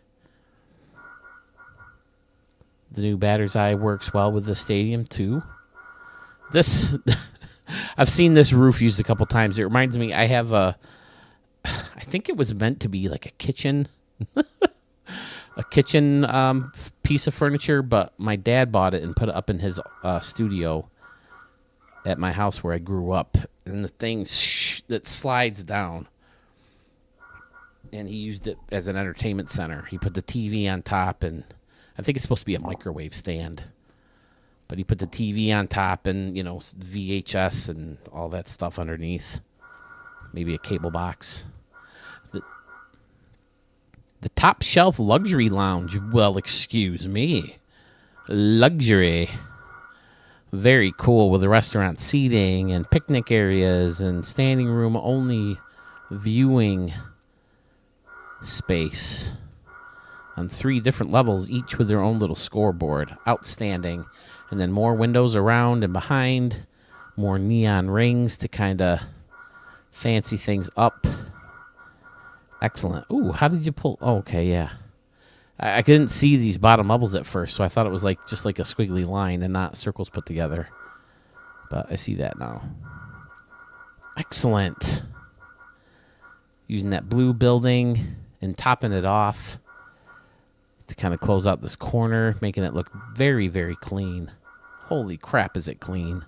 The new batter's eye works well with the stadium too. This, I've seen this roof used a couple times. It reminds me, I have I think it was meant to be like a kitchen, a kitchen piece of furniture, but my dad bought it and put it up in his studio at my house where I grew up. And the thing that slides down. And he used it as an entertainment center. He put the TV on top, and I think it's supposed to be a microwave stand. But he put the TV on top and, VHS and all that stuff underneath. Maybe a cable box. The top shelf luxury lounge. Well, excuse me. Luxury. Very cool with the restaurant seating and picnic areas and standing room only viewing space on 3 different levels, each with their own little scoreboard. Outstanding. And then more windows around and behind. More neon rings to kind of fancy things up. Excellent. Ooh, how did you pull? Oh, okay, yeah. I couldn't see these bottom levels at first, so I thought it was just like a squiggly line and not circles put together. But I see that now. Excellent. Using that blue building and topping it off to kind of close out this corner, making it look very, very clean. Holy crap, is it clean.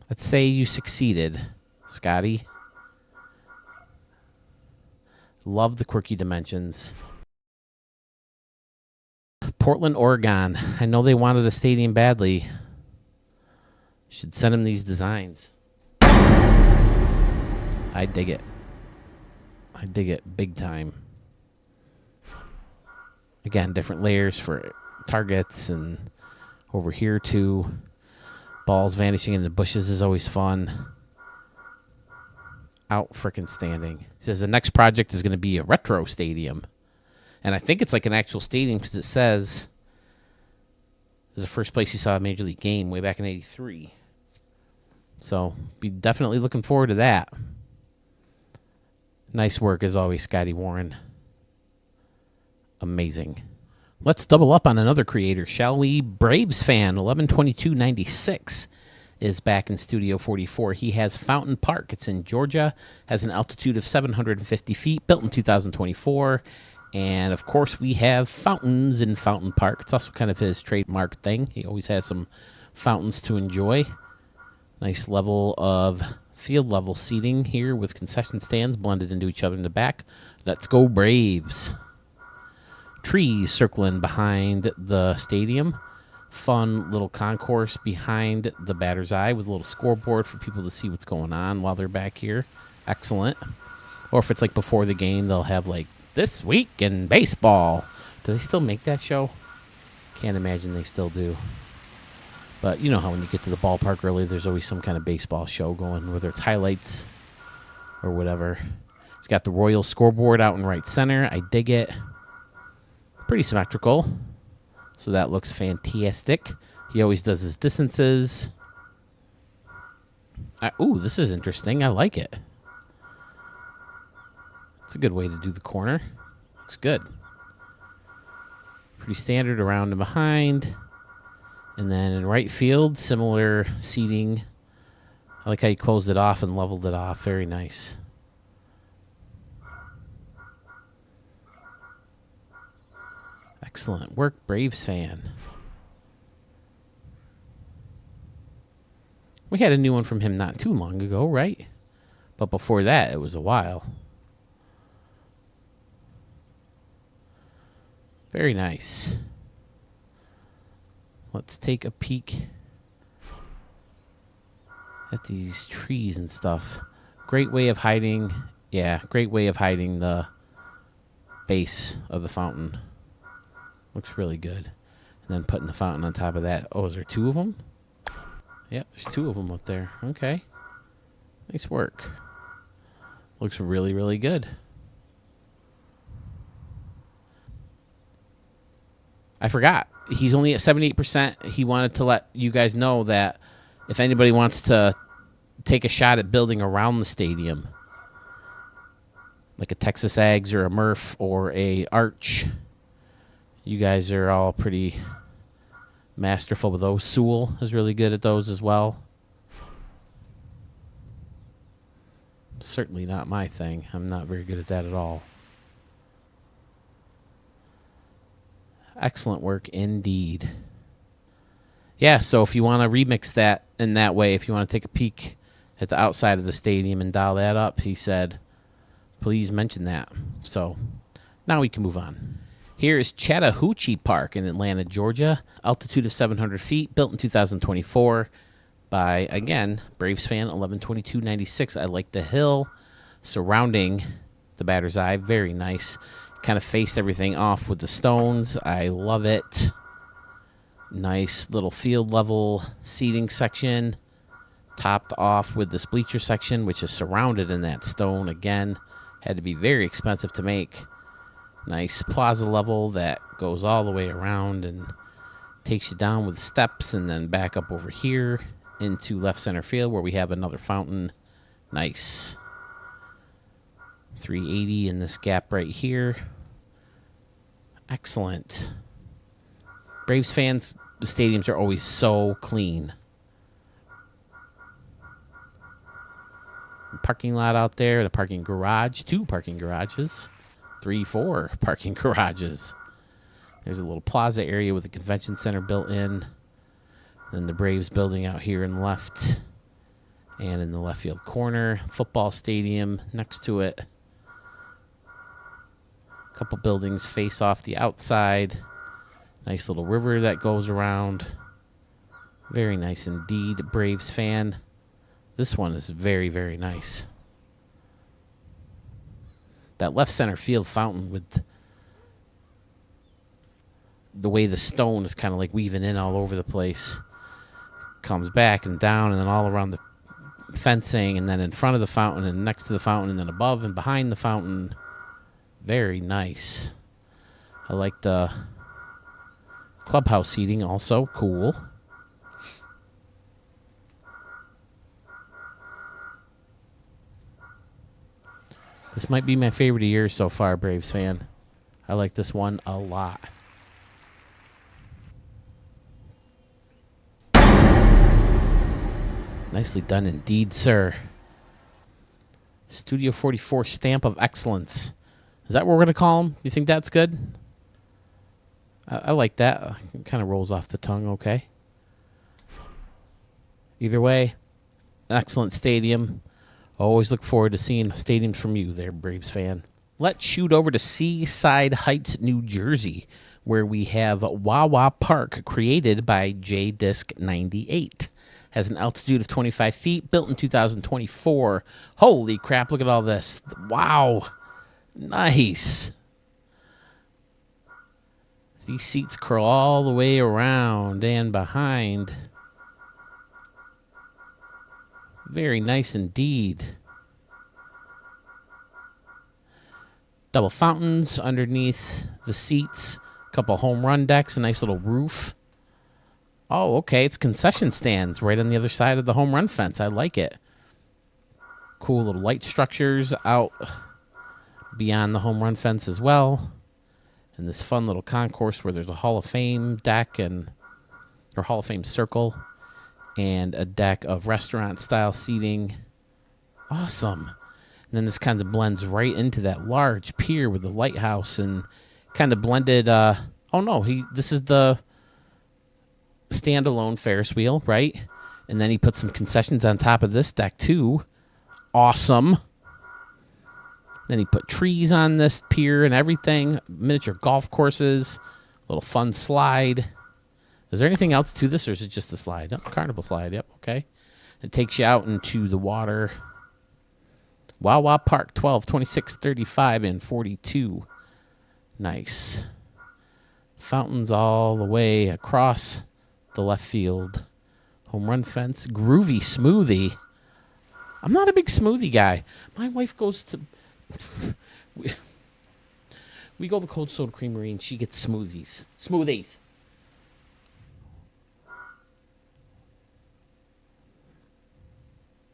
Let's say you succeeded, Scotty. Love the quirky dimensions. Portland, Oregon. I know they wanted a stadium badly. Should send them these designs. I dig it. I dig it big time. Again, different layers for targets, and over here too. Balls vanishing in the bushes is always fun. Out frickin' standing. It says the next project is going to be a retro stadium. And I think it's like an actual stadium because it says it was the first place you saw a Major League game way back in '83. So be definitely looking forward to that. Nice work as always, Scotty Warren. Amazing. Let's double up on another creator, shall we? Braves fan 11/22/96 is back in Studio 44. He has Fountain Park. It's in Georgia. Has an altitude of 750 feet. Built in 2024. And, of course, we have fountains in Fountain Park. It's also kind of his trademark thing. He always has some fountains to enjoy. Nice level of field level seating here with concession stands blended into each other in the back. Let's go Braves. Trees circling behind the stadium. Fun little concourse behind the batter's eye with a little scoreboard for people to see what's going on while they're back here. Excellent. Or if it's like before the game, they'll have like this week in baseball. Do they still make that show? Can't imagine they still do. But you know how when you get to the ballpark early, there's always some kind of baseball show going, whether it's highlights or whatever. It's got the Royal scoreboard out in right center. I dig it. Pretty symmetrical. So that looks fantastic. He always does his distances. Ooh, this is interesting. I like it. It's a good way to do the corner. Looks good. Pretty standard around and behind. And then in right field, similar seating. I like how you closed it off and leveled it off. Very nice. Excellent work, Braves fan. We had a new one from him not too long ago, right? But before that, it was a while. Very nice. Let's take a peek at these trees and stuff. Great way of hiding, great way of hiding the base of the fountain. Looks really good. And then putting the fountain on top of that. Oh, is there two of them? Yep, there's two of them up there. Okay. Nice work. Looks really, really good. I forgot. He's only at 78%. He wanted to let you guys know that if anybody wants to take a shot at building around the stadium, like a Texas Ags or a Murph or a Arch, you guys are all pretty masterful with those. Sewell is really good at those as well. Certainly not my thing. I'm not very good at that at all. Excellent work indeed. Yeah, so if you want to remix that in that way, if you want to take a peek at the outside of the stadium and dial that up, he said, please mention that. So now we can move on. Here is Chattahoochee Park in Atlanta, Georgia. Altitude of 700 feet, built in 2024 by, again, Braves fan 11/22/96. I like the hill surrounding the batter's eye. Very nice. Kind of faced everything off with the stones. I love it. Nice little field level seating section. Topped off with this bleacher section, which is surrounded in that stone. Again, had to be very expensive to make. Nice plaza level that goes all the way around and takes you down with steps and then back up over here into left center field where we have another fountain. Nice. 380 in this gap right here. Excellent. Braves fans the stadiums are always so clean. Parking lot out there, the parking garage, 2 parking garages, 3, 4 parking garages. There's a little plaza area with a convention center built in. Then the Braves building out here in the left. And in the left field corner, football stadium next to it. A couple buildings face off the outside. Nice little river that goes around. Very nice indeed. Braves fan. This one is very, very nice. That left center field fountain with the way the stone is kind of like weaving in all over the place. Comes back and down and then all around the fencing and then in front of the fountain and next to the fountain and then above and behind the fountain. Very nice. I like the clubhouse seating also. Cool. This might be my favorite of yours so far, Braves fan. I like this one a lot. Nicely done indeed, sir. Studio 44 stamp of excellence. Is that what we're going to call him? You think that's good? I like that. It kind of rolls off the tongue okay. Either way, excellent stadium. Always look forward to seeing stadiums from you there, Braves fan. Let's shoot over to Seaside Heights, New Jersey, where we have Wawa Park, created by J-Disc 98. Has an altitude of 25 feet, built in 2024. Holy crap, look at all this. Wow. Nice. These seats curl all the way around and behind. Very nice indeed. Double fountains underneath the seats. A couple home run decks, a nice little roof. Oh, okay. It's concession stands right on the other side of the home run fence. I like it. Cool little light structures out beyond the home run fence as well. And this fun little concourse where there's a Hall of Fame deck or Hall of Fame circle and a deck of restaurant style seating. Awesome. And then this kind of blends right into that large pier with the lighthouse and kind of blended. This is the standalone Ferris wheel, right? And then he put some concessions on top of this deck too. Awesome. Then he put trees on this pier and everything. Miniature golf courses. Little fun slide. Is there anything else to this, or is it just the slide? Oh, carnival slide, yep, okay. It takes you out into the water. Wawa Park, 12, 26, 35, and 42. Nice. Fountains all the way across the left field. Home run fence. Groovy smoothie. I'm not a big smoothie guy. My wife goes to... we go to the Cold Soda Creamery, and she gets smoothies. Smoothies.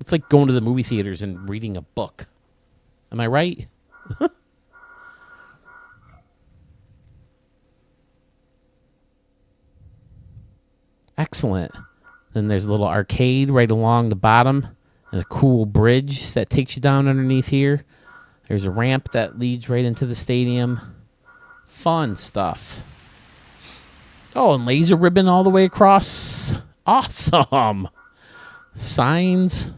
It's like going to the movie theaters and reading a book. Am I right? Excellent. Then there's a little arcade right along the bottom and a cool bridge that takes you down underneath here. There's a ramp that leads right into the stadium. Fun stuff. Oh, and laser ribbon all the way across. Awesome. Signs.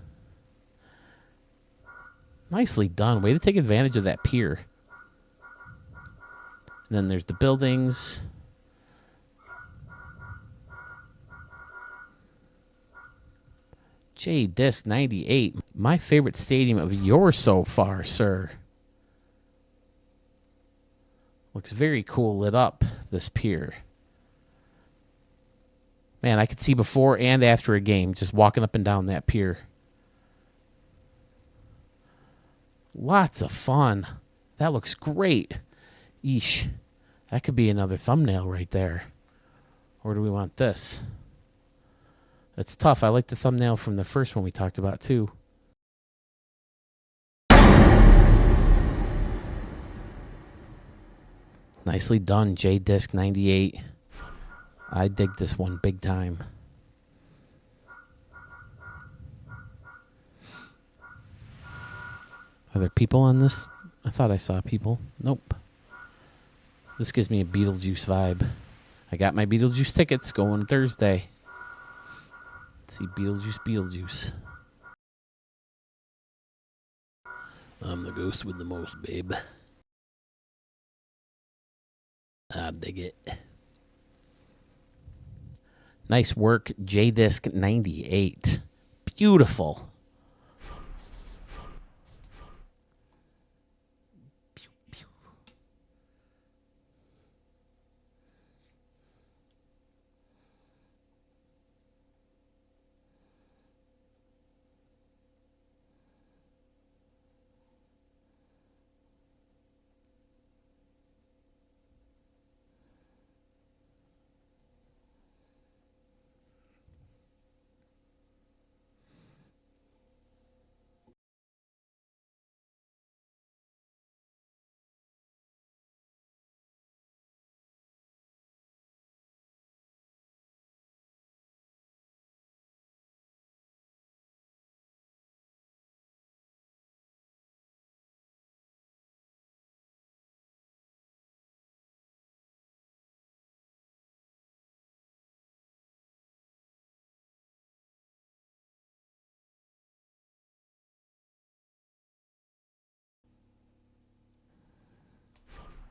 Nicely done. Way to take advantage of that pier. And then there's the buildings. J-Disc 98. My favorite stadium of yours so far, sir. Looks very cool lit up, this pier. Man, I could see before and after a game just walking up and down that pier. Lots of fun. That looks great. Eesh. That could be another thumbnail right there. Or do we want this? It's tough. I like the thumbnail from the first one we talked about too. Nicely done, J-Disc 98. I dig this one big time. Are there people on this? I thought I saw people. Nope. This gives me a Beetlejuice vibe. I got my Beetlejuice tickets going Thursday. Let's see, Beetlejuice. I'm the ghost with the most, babe. I dig it. Nice work, J-Disc 98. Beautiful.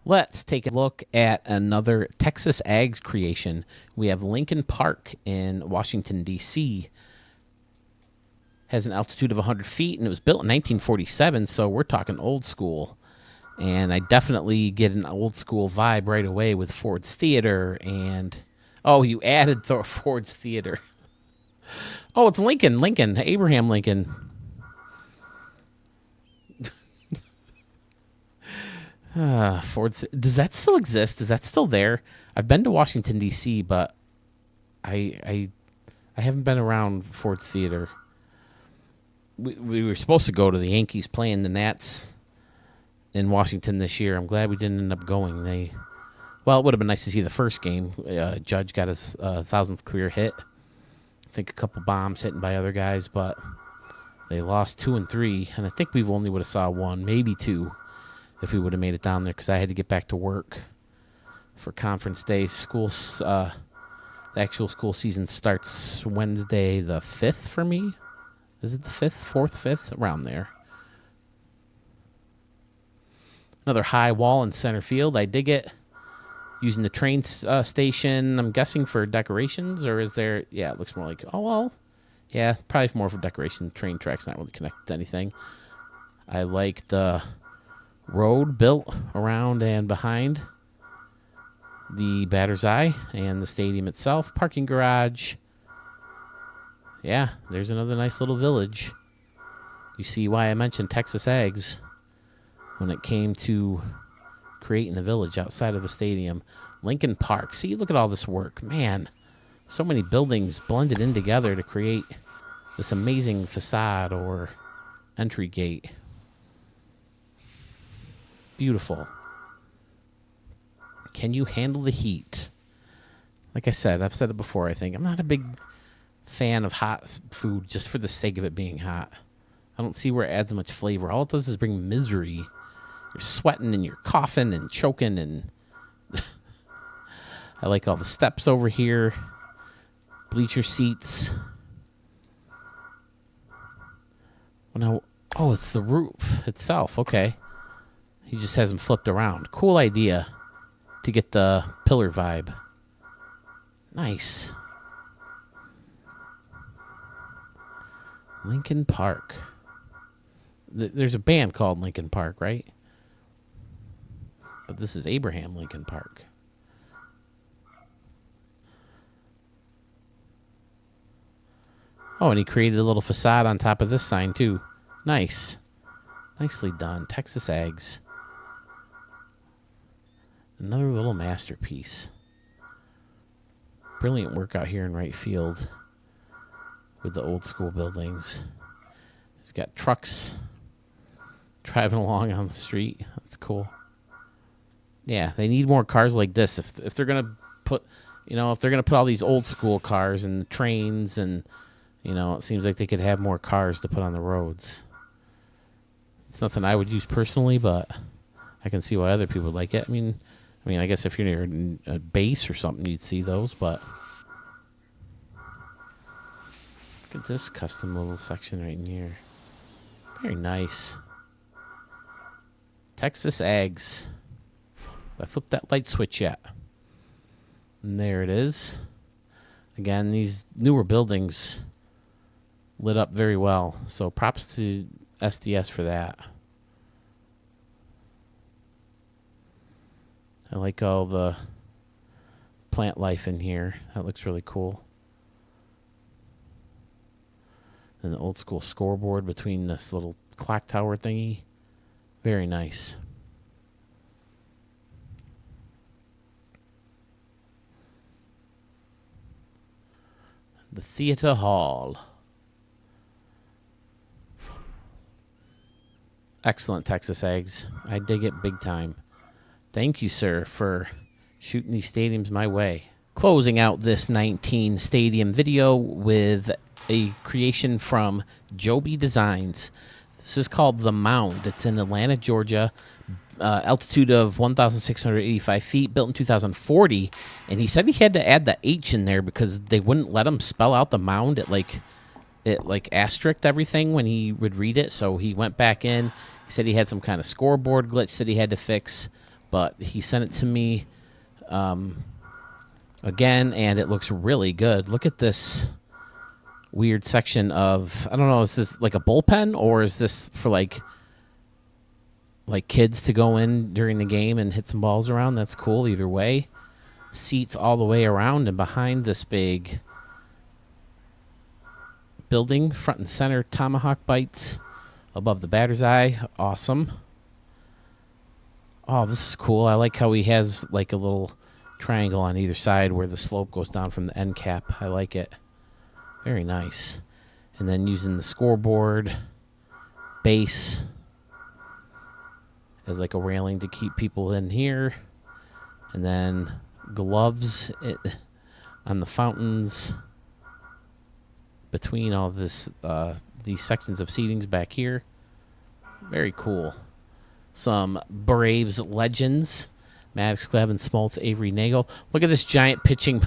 Let's take a look at another Texas Ags creation. We have Lincoln Park in Washington, D.C. Has an altitude of 100 feet, and it was built in 1947, so we're talking old school. And I definitely get an old school vibe right away with Ford's Theater and... Oh, you added Ford's Theater. Oh, it's Lincoln, Abraham Lincoln. Ford's. Does that still exist? Is that still there? I've been to Washington, D.C., but I haven't been around Ford's Theater. We were supposed to go to the Yankees playing the Nats in Washington this year. I'm glad we didn't end up going. Well, it would have been nice to see the first game. Judge got his 1,000th career hit. I think a couple bombs hitting by other guys, but they lost 2 and 3, and I think we only would have saw 1, maybe 2. If we would have made it down there, because I had to get back to work for conference days. The actual school season starts Wednesday the 5th for me. Is it the 5th, 4th, 5th? Around there. Another high wall in center field. I dig it. Using the train station, I'm guessing for decorations, or is there... Yeah, it looks more like... Oh, well. Yeah, probably more for decoration. The train track's not really connected to anything. I like the... road built around and behind the batter's eye and the stadium itself. Parking garage. Yeah, there's another nice little village. You see why I mentioned Texas Ags when it came to creating a village outside of a stadium. Lincoln Park. See, look at all this work. Man, so many buildings blended in together to create this amazing facade or entry gate. Beautiful. Can you handle the heat? Like I said, I've said it before, I think. I'm not a big fan of hot food just for the sake of it being hot. I don't see where it adds much flavor. All it does is bring misery. You're sweating and you're coughing and choking, and I like all the steps over here. Bleacher seats. Oh, it's the roof itself. Okay. He just has them flipped around. Cool idea to get the pillar vibe. Nice. Lincoln Park. There's a band called Lincoln Park, right? But this is Abraham Lincoln Park. Oh, and he created a little facade on top of this sign, too. Nice. Nicely done. Texas Ags. Another little masterpiece. Brilliant work out here in right field with the old school buildings. He's got trucks driving along on the street. That's cool. Yeah, they need more cars like this. If they're going to put, You know, if they're going to put all these old school cars and the trains and, you know, it seems like they could have more cars to put on the roads. It's nothing I would use personally, but I can see why other people would like it. I mean, I guess if you're near a base or something, you'd see those, but look at this custom little section right in here. Very nice. Texas Ags. I flipped that light switch yet. And there it is. Again, these newer buildings lit up very well. So props to SDS for that. I like all the plant life in here. That looks really cool. And the old school scoreboard between this little clock tower thingy. Very nice. The Theater Hall. Excellent, Texas Eggs. I dig it big time. Thank you, sir, for shooting these stadiums my way. Closing out this 19 stadium video with a creation from Joby Designs. This is called the Mound. It's in Atlanta, Georgia. Altitude of 1,685 feet, built in 2040. And he said he had to add the H in there because they wouldn't let him spell out the mound. It asterisked everything when he would read it. So he went back in. He said he had some kind of scoreboard glitch that he had to fix. But he sent it to me again, and it looks really good. Look at this weird section of, I don't know, is this like a bullpen or is this for like kids to go in during the game and hit some balls around? That's cool either way. Seats all the way around and behind this big building, front and center tomahawk bites above the batter's eye. Awesome. Oh, this is cool. I like how he has like a little triangle on either side where the slope goes down from the end cap. I like it. Very nice. And then using the scoreboard base as like a railing to keep people in here. And then gloves on the fountains between all this these sections of seatings back here. Very cool. Some Braves legends. Maddox, Gleb, and Smoltz, Avery, Nagel. Look at this giant pitching.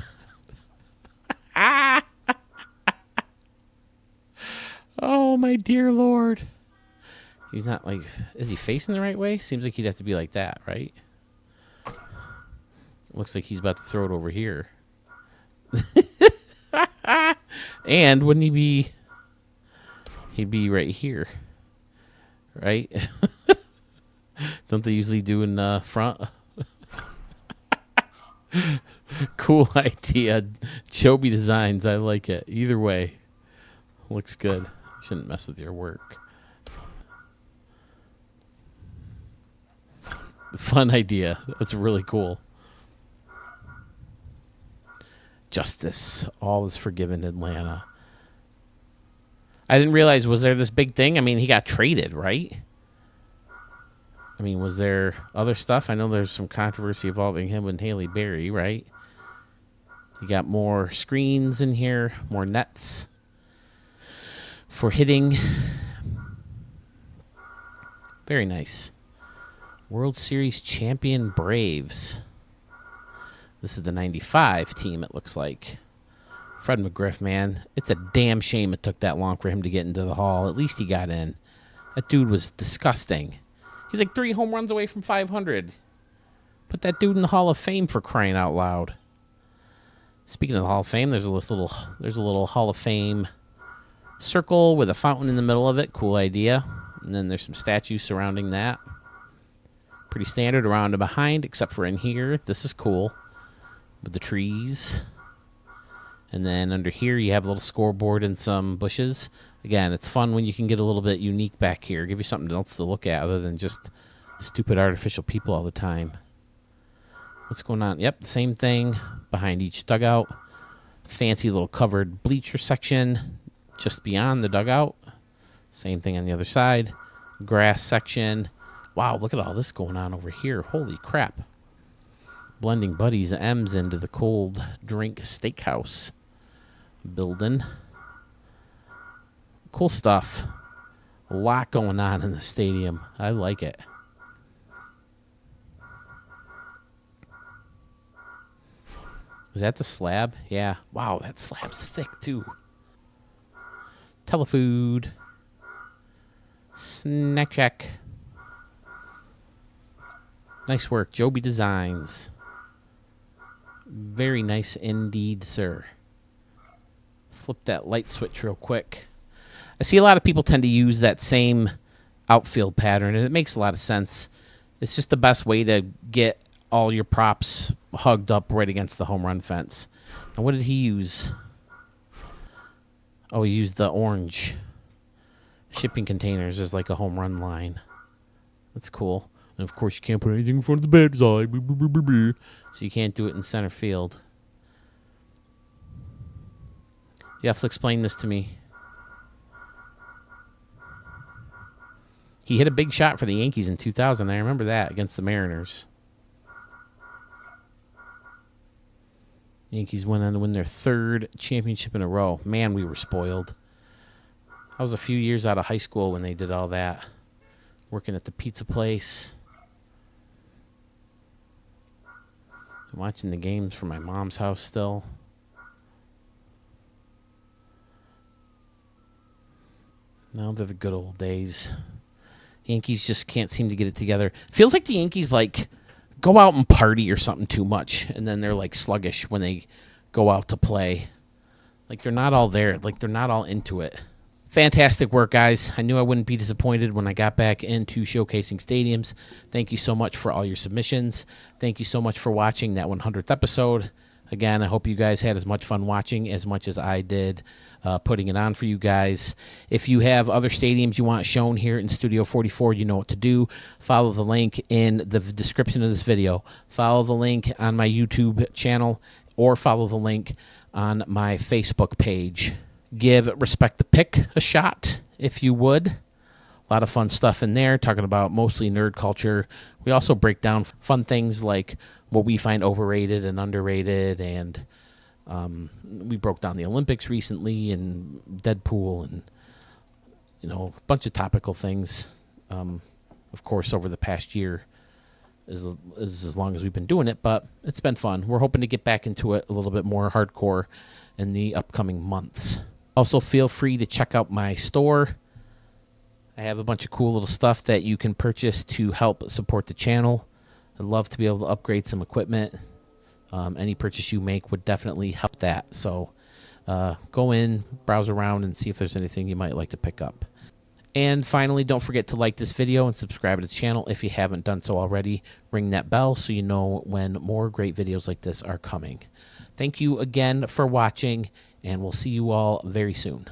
Oh, my dear Lord. He's not like, is he facing the right way? Seems like he'd have to be like that, right? Looks like he's about to throw it over here. And wouldn't he be, he'd be right here, right? Don't they usually do in front? Cool idea. Joby Designs. I like it. Either way. Looks good. You shouldn't mess with your work. Fun idea. That's really cool. Justice. All is forgiven, Atlanta. I didn't realize, was there this big thing? I mean, he got traded, right? I mean, was there other stuff? I know there's some controversy involving him and Haley Berry, right? You got more screens in here, more nets for hitting. Very nice. World Series champion Braves. This is the 95 team, it looks like. Fred McGriff, man. It's a damn shame it took that long for him to get into the Hall. At least he got in. That dude was disgusting. He's like 3 home runs away from 500. Put that dude in the Hall of Fame, for crying out loud. Speaking of the Hall of Fame, there's a little Hall of Fame circle with a fountain in the middle of it. Cool idea. And then there's some statues surrounding that. Pretty standard around and behind, except for in here. This is cool with the trees. And then under here, you have a little scoreboard and some bushes. Again, it's fun when you can get a little bit unique back here. Give you something else to look at other than just stupid artificial people all the time. What's going on? Yep, the same thing behind each dugout. Fancy little covered bleacher section just beyond the dugout. Same thing on the other side. Grass section. Wow, look at all this going on over here. Holy crap. blending Buddy's M's into the cold drink steakhouse building. Cool stuff. A lot going on in the stadium. I like it. Is that the slab? Yeah. Wow, that slab's thick too. Telefood. Snack Shack. Nice work, Joby Designs. Very nice indeed, sir. Flip that light switch real quick. I see a lot of people tend to use that same outfield pattern, and it makes a lot of sense. It's just the best way to get all your props hugged up right against the home run fence. And what did he use? Oh, he used the orange shipping containers as like a home run line. That's cool. And of course, you can't put anything in front of the bad side. So you can't do it in center field. You have to explain this to me. He hit a big shot for the Yankees in 2000. I remember that against the Mariners. Yankees went on to win their 3rd championship in a row. Man, we were spoiled. I was a few years out of high school when they did all that. Working at the pizza place. I'm watching the games from my mom's house still. Now they're the good old days. Yankees just can't seem to get it together. Feels like the Yankees like go out and party or something too much, and then they're like sluggish when they go out to play. Like they're not all there. Like they're not all into it. Fantastic work, guys. I knew I wouldn't be disappointed when I got back into showcasing stadiums. Thank you so much for all your submissions. Thank you so much for watching that 100th episode. Again, I hope you guys had as much fun watching as much as I did putting it on for you guys. If you have other stadiums you want shown here in Studio 44, you know what to do. Follow the link in the description of this video. Follow the link on my YouTube channel or follow the link on my Facebook page. Give Respect the Pick a shot, if you would. A lot of fun stuff in there, talking about mostly nerd culture. We also break down fun things like what we find overrated and underrated, and we broke down the Olympics recently and Deadpool and, you know, a bunch of topical things. Of course, over the past year is as long as we've been doing it, but it's been fun. We're hoping to get back into it a little bit more hardcore in the upcoming months. Also, feel free to check out my store. I have a bunch of cool little stuff that you can purchase to help support the channel. I'd love to be able to upgrade some equipment. Any purchase you make would definitely help that. So go in, browse around, and see if there's anything you might like to pick up. And finally, don't forget to like this video and subscribe to the channel if you haven't done so already. Ring that bell so you know when more great videos like this are coming. Thank you again for watching, and we'll see you all very soon.